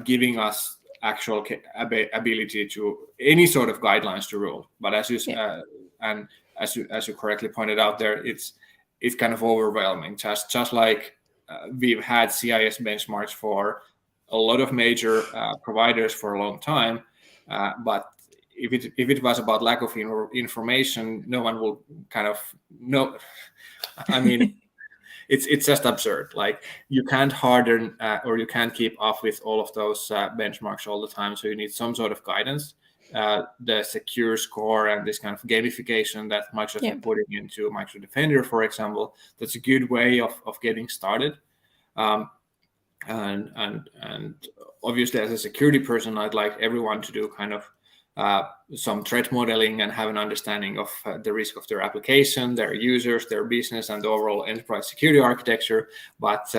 giving us actual ability to any sort of guidelines to rule. But as you as you correctly pointed out there, it's kind of overwhelming. Just like we've had CIS benchmarks for a lot of major providers for a long time, but if it was about lack of information, no one will kind of know. I mean, it's just absurd. Like, you can't harden or you can't keep up with all of those benchmarks all the time. So you need some sort of guidance. The secure score and this kind of gamification that Microsoft is putting into Microsoft Defender, for example, that's a good way of getting started. And obviously, as a security person, I'd like everyone to do kind of some threat modeling and have an understanding of the risk of their application, their users, their business, and the overall enterprise security architecture. But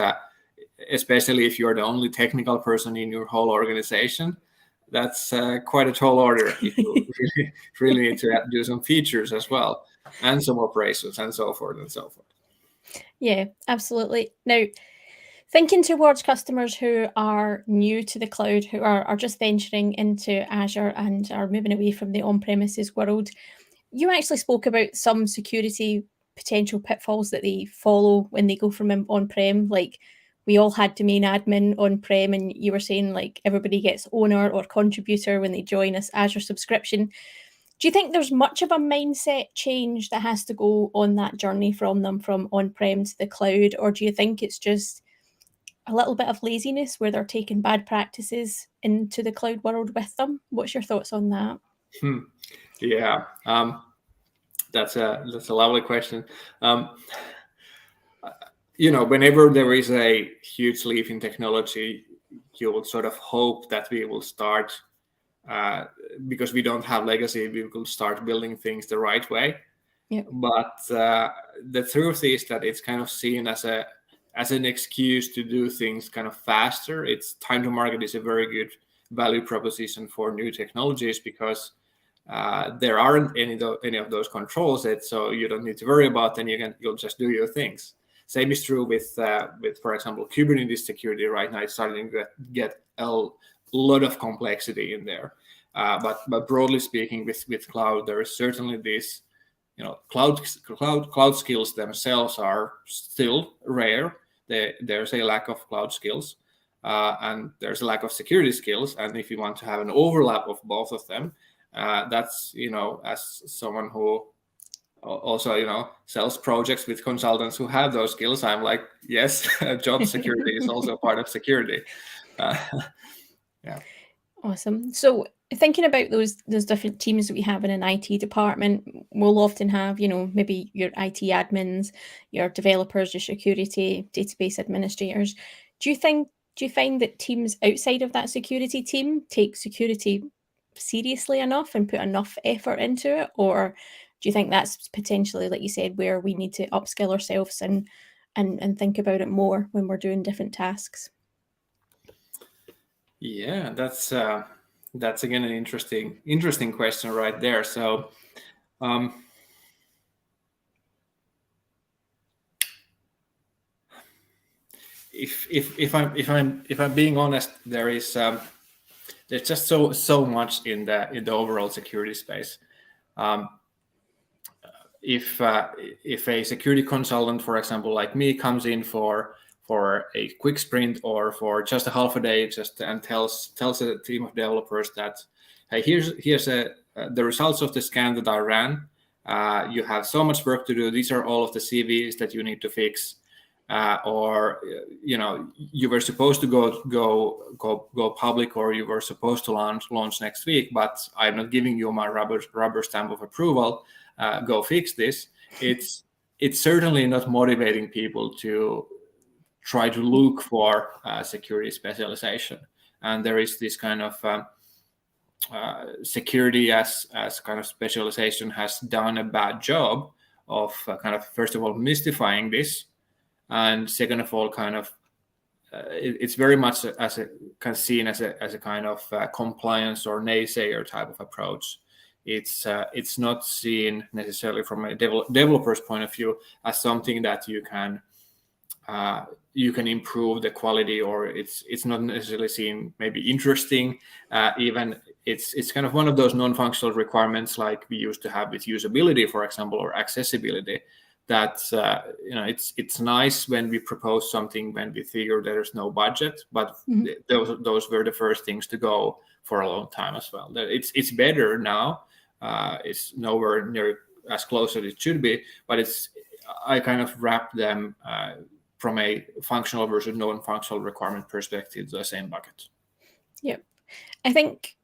especially if you're the only technical person in your whole organization, that's quite a tall order. You really need to do some features as well, and some operations, and so forth and so forth. Yeah, absolutely. Now, thinking towards customers who are new to the cloud, who are just venturing into Azure and are moving away from the on-premises world, you actually spoke about some security potential pitfalls that they follow when they go from on-prem. Like, we all had domain admin on-prem, and you were saying like everybody gets owner or contributor when they join this Azure subscription. Do you think there's much of a mindset change that has to go on that journey from them from on-prem to the cloud, or do you think it's just a little bit of laziness where they're taking bad practices into the cloud world with them? What's your thoughts on that? Yeah, that's a lovely question. Whenever there is a huge leap in technology, you will sort of hope that we will start, because we don't have legacy, we will start building things the right way. Yep. But the truth is that it's kind of seen as an excuse to do things kind of faster. It's time to market is a very good value proposition for new technologies, because there aren't any of those controls so you don't need to worry about them. You'll just do your things. Same is true with for example, Kubernetes security. Right now, it's starting to get a lot of complexity in there. But broadly speaking, with cloud, there is certainly this, cloud skills themselves are still rare. There's a lack of cloud skills, and there's a lack of security skills. And if you want to have an overlap of both of them, that's, as someone who also, sells projects with consultants who have those skills, I'm like, yes, job security is also part of security. Yeah. Awesome. So thinking about those different teams that we have in an IT department, we'll often have, maybe your IT admins, your developers, your security, database administrators. Do you find that teams outside of that security team take security seriously enough and put enough effort into it? Or do you think that's potentially, like you said, where we need to upskill ourselves and think about it more when we're doing different tasks? Yeah, that's again an interesting question right there. So, if I'm being honest, there's just so much in the overall security space. If a security consultant, for example, like me, comes in for a quick sprint or for just a half a day, and tells a team of developers that, hey, here's the results of the scan that I ran. You have so much work to do. These are all of the CVs that you need to fix. Or you were supposed to go public, or you were supposed to launch next week, but I'm not giving you my rubber stamp of approval. Go fix this. It's certainly not motivating people to try to look for security specialization. And there is this kind of security as kind of specialization has done a bad job of kind of, first of all, mystifying this. And second of all, kind of, it's very much as a kind of seen as a kind of compliance or naysayer type of approach. It's not seen necessarily from a developer's point of view as something that you can improve the quality, or it's not necessarily seen maybe interesting. Even it's kind of one of those non-functional requirements like we used to have with usability, for example, or accessibility. That it's nice when we propose something when we figure there's no budget, but those were the first things to go for a long time as well. It's better now. It's nowhere near as close as it should be, but I kind of wrap them from a functional versus non-functional requirement perspective to the same bucket. Yeah, I think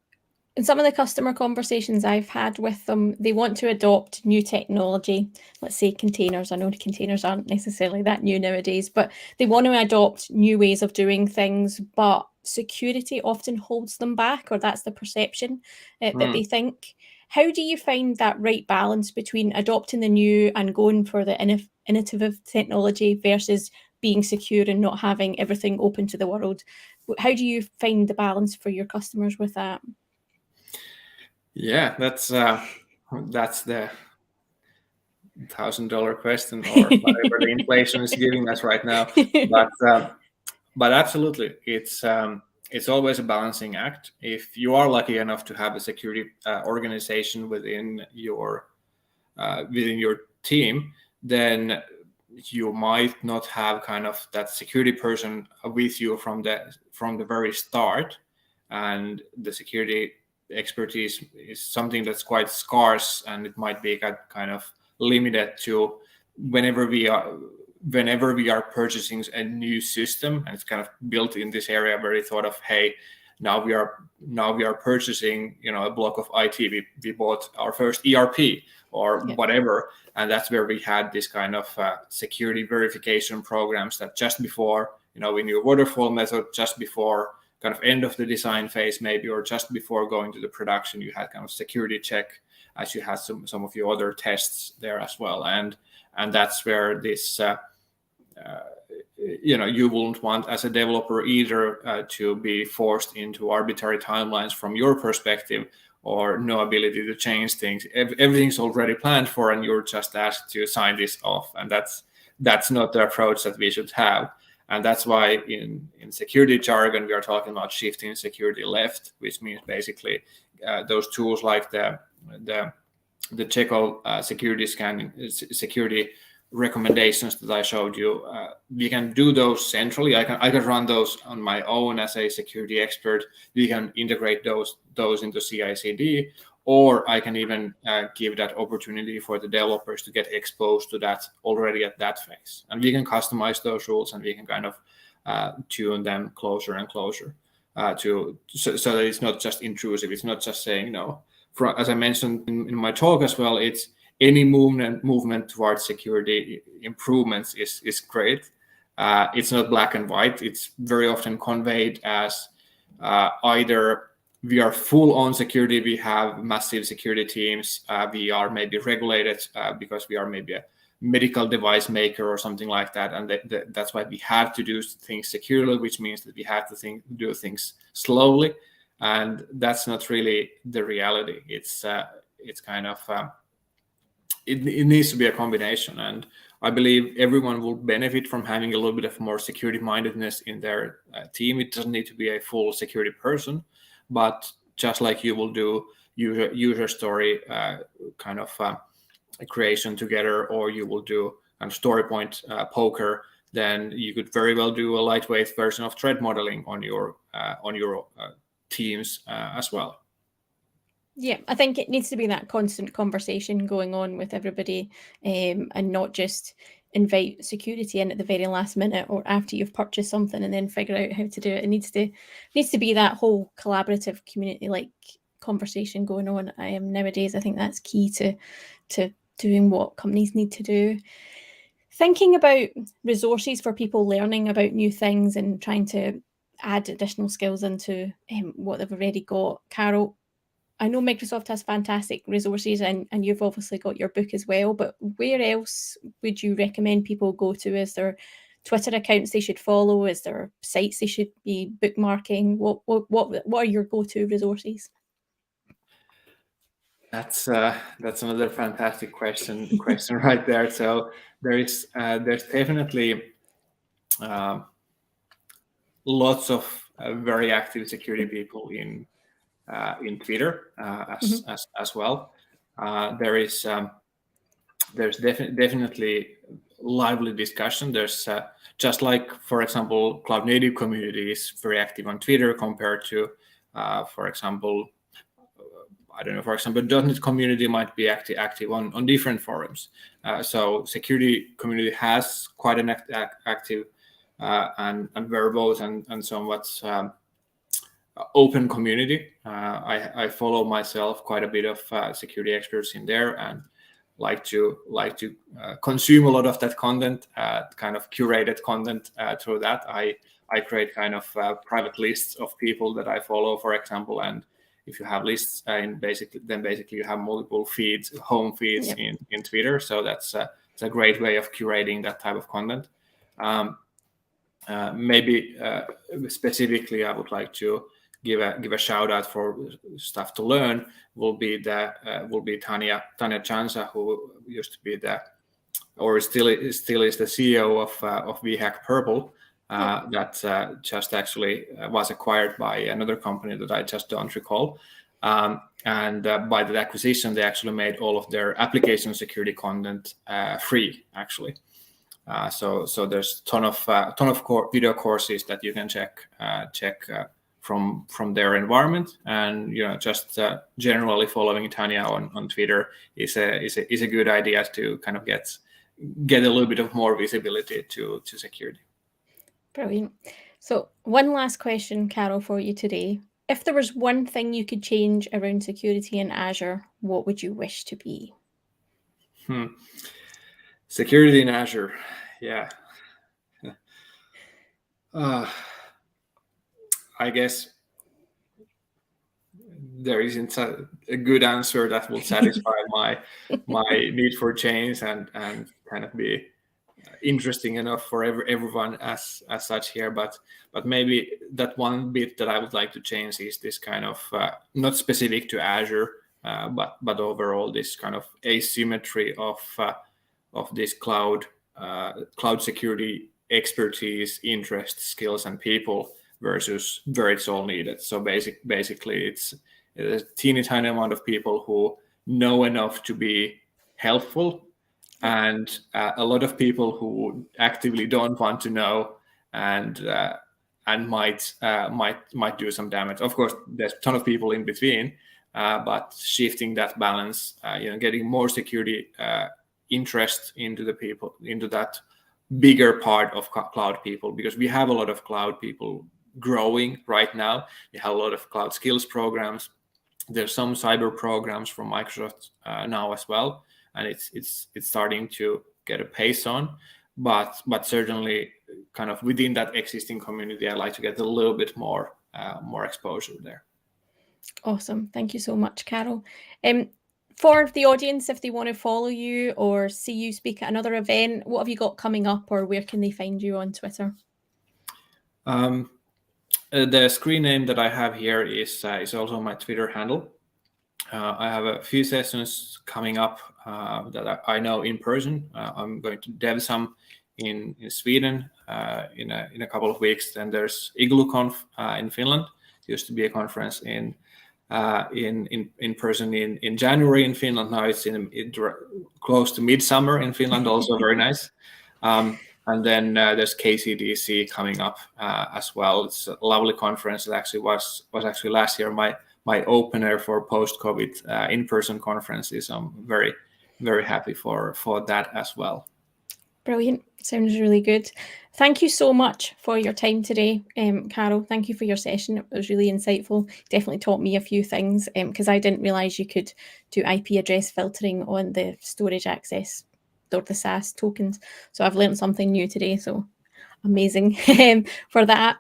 in some of the customer conversations I've had with them, they want to adopt new technology. Let's say containers. I know containers aren't necessarily that new nowadays, but they want to adopt new ways of doing things, but security often holds them back, or that's the perception that they think. How do you find that right balance between adopting the new and going for the innovative technology versus being secure and not having everything open to the world? How do you find the balance for your customers with that? Yeah, that's the $1,000 question, or whatever the inflation is giving us right now. But absolutely, it's always a balancing act. If you are lucky enough to have a security organization within your team, then you might not have kind of that security person with you from the very start, and the security expertise is something that's quite scarce, and it might be kind of limited to whenever we are purchasing a new system, and it's kind of built in this area where we thought of, hey, now we are purchasing a block of IT. We bought our first ERP or whatever, and that's where we had this kind of security verification programs that just before we knew waterfall method, just before kind of end of the design phase maybe, or just before going to the production, you had kind of security check as you had some of your other tests there as well. And that's where this, you wouldn't want as a developer either to be forced into arbitrary timelines from your perspective, or no ability to change things. Everything's already planned for, and you're just asked to sign this off. And that's not the approach that we should have. And that's why in security jargon, we are talking about shifting security left, which means basically those tools like the Checo security scanning, security recommendations that I showed you, we can do those centrally. I can run those on my own as a security expert. We can integrate those into CI/CD, or I can even give that opportunity for the developers to get exposed to that already at that phase. And we can customize those rules, and we can kind of tune them closer and closer so that it's not just intrusive. It's not just saying no. As I mentioned in my talk as well, it's any movement towards security improvements is great. It's not black and white. It's very often conveyed as either we are full on security, we have massive security teams, we are maybe regulated because we are maybe a medical device maker or something like that, and that's why we have to do things securely, which means that we have to do things slowly, and that's not really the reality. It's kind of it needs to be a combination, and I believe everyone will benefit from having a little bit of more security mindedness in their team. It doesn't need to be a full security person, but just like you will do user story kind of creation together, or you will do kind of story point poker, then you could very well do a lightweight version of threat modeling on your teams as well. Yeah, I think it needs to be that constant conversation going on with everybody, and not just invite security in at the very last minute or after you've purchased something and then figure out how to do it. It needs to be that whole collaborative community-like conversation going on. Nowadays, I think that's key to doing what companies need to do. Thinking about resources for people learning about new things and trying to add additional skills into what they've already got. Carol, I know Microsoft has fantastic resources, and you've obviously got your book as well, but where else would you recommend people go to? Is there Twitter accounts they should follow? Is there sites they should be bookmarking? What are your go-to resources? That's another fantastic question right there. So there's definitely lots of very active security people in Twitter as well. There's definitely lively discussion. There's just like, for example, cloud native community is very active on Twitter compared to, for example, I don't know, for example, .NET community might be active on different forums. So security community has quite an active and verbose and somewhat open community. I follow myself quite a bit of security experts in there, and like to consume a lot of that content, kind of curated content through that. I create kind of private lists of people that I follow, for example, and if you have lists, then basically you have multiple feeds, home feeds in Twitter. So it's a great way of curating that type of content. Maybe specifically, I would like to give a shout out for stuff to learn. Will be Tanya Chansa, who used to be still is the CEO of VHack Purple. That just actually was acquired by another company that I just don't recall. And by that acquisition, they actually made all of their application security content free, actually. So there's ton of video courses that you can check from their environment, and just generally following Tanya on Twitter is a good idea to kind of get a little bit of more visibility to security. Brilliant. So one last question, Carol, for you today. If there was one thing you could change around security in Azure, what would you wish to be? Security in Azure, yeah. I guess there isn't a good answer that will satisfy my need for change and kind of be interesting enough for everyone as such here, but maybe that one bit that I would like to change is this kind of not specific to Azure, but overall this kind of asymmetry of this cloud security expertise, interest, skills, and people versus where it's all needed. So basically, There's a teeny tiny amount of people who know enough to be helpful, and a lot of people who actively don't want to know and might do some damage. Of course, there's a ton of people in between, but shifting that balance, getting more security interest into the people, into that bigger part of cloud people, because we have a lot of cloud people growing right now. We have a lot of cloud skills programs. There's some cyber programs from Microsoft now as well, and it's starting to get a pace on. But certainly, kind of within that existing community, I like to get a little bit more exposure there. Awesome. Thank you so much, Carol. For the audience, if they want to follow you or see you speak at another event, what have you got coming up, or where can they find you on Twitter? The screen name that I have here is also my Twitter handle. I have a few sessions coming up that I know in person. I'm going to dev some in Sweden in a couple of weeks. Then there's IgluConf in Finland. It used to be a conference in person in January in Finland. Now it's close to midsummer in Finland, also very nice. And then there's KCDC coming up as well. It's a lovely conference. It actually was actually last year my opener for post-COVID in-person conferences. I'm very, very happy for that as well. Brilliant. Sounds really good. Thank you so much for your time today, Carol. Thank you for your session. It was really insightful. Definitely taught me a few things because I didn't realize you could do IP address filtering on the storage access or the SaaS tokens. So I've learned something new today. So amazing for that.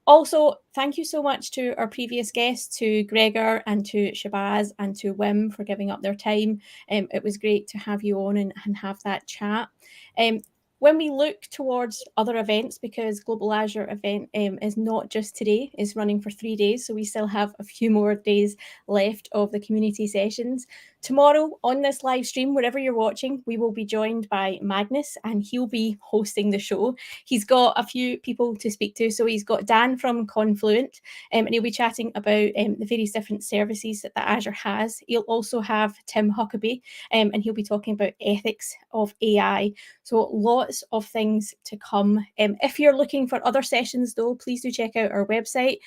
Also, thank you so much to our previous guests, to Gregor and to Shabazz and to Wim for giving up their time. It was great to have you on and have that chat. When we look towards other events, because GlobalAzure event is not just today, it's running for 3 days, so we still have a few more days left of the community sessions. Tomorrow on this live stream, wherever you're watching, we will be joined by Magnus, and he'll be hosting the show. He's got a few people to speak to. So he's got Dan from Confluent, and he'll be chatting about the various different services that Azure has. He'll also have Tim Huckabee, and he'll be talking about ethics of AI. So lots of things to come. If you're looking for other sessions, though, please do check out our website.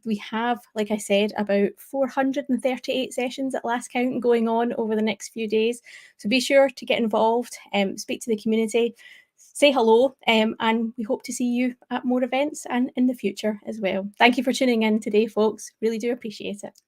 We have, like I said, about 438 sessions at last count going on over the next few days. So be sure to get involved, speak to the community, say hello, and we hope to see you at more events and in the future as well. Thank you for tuning in today, folks. Really do appreciate it.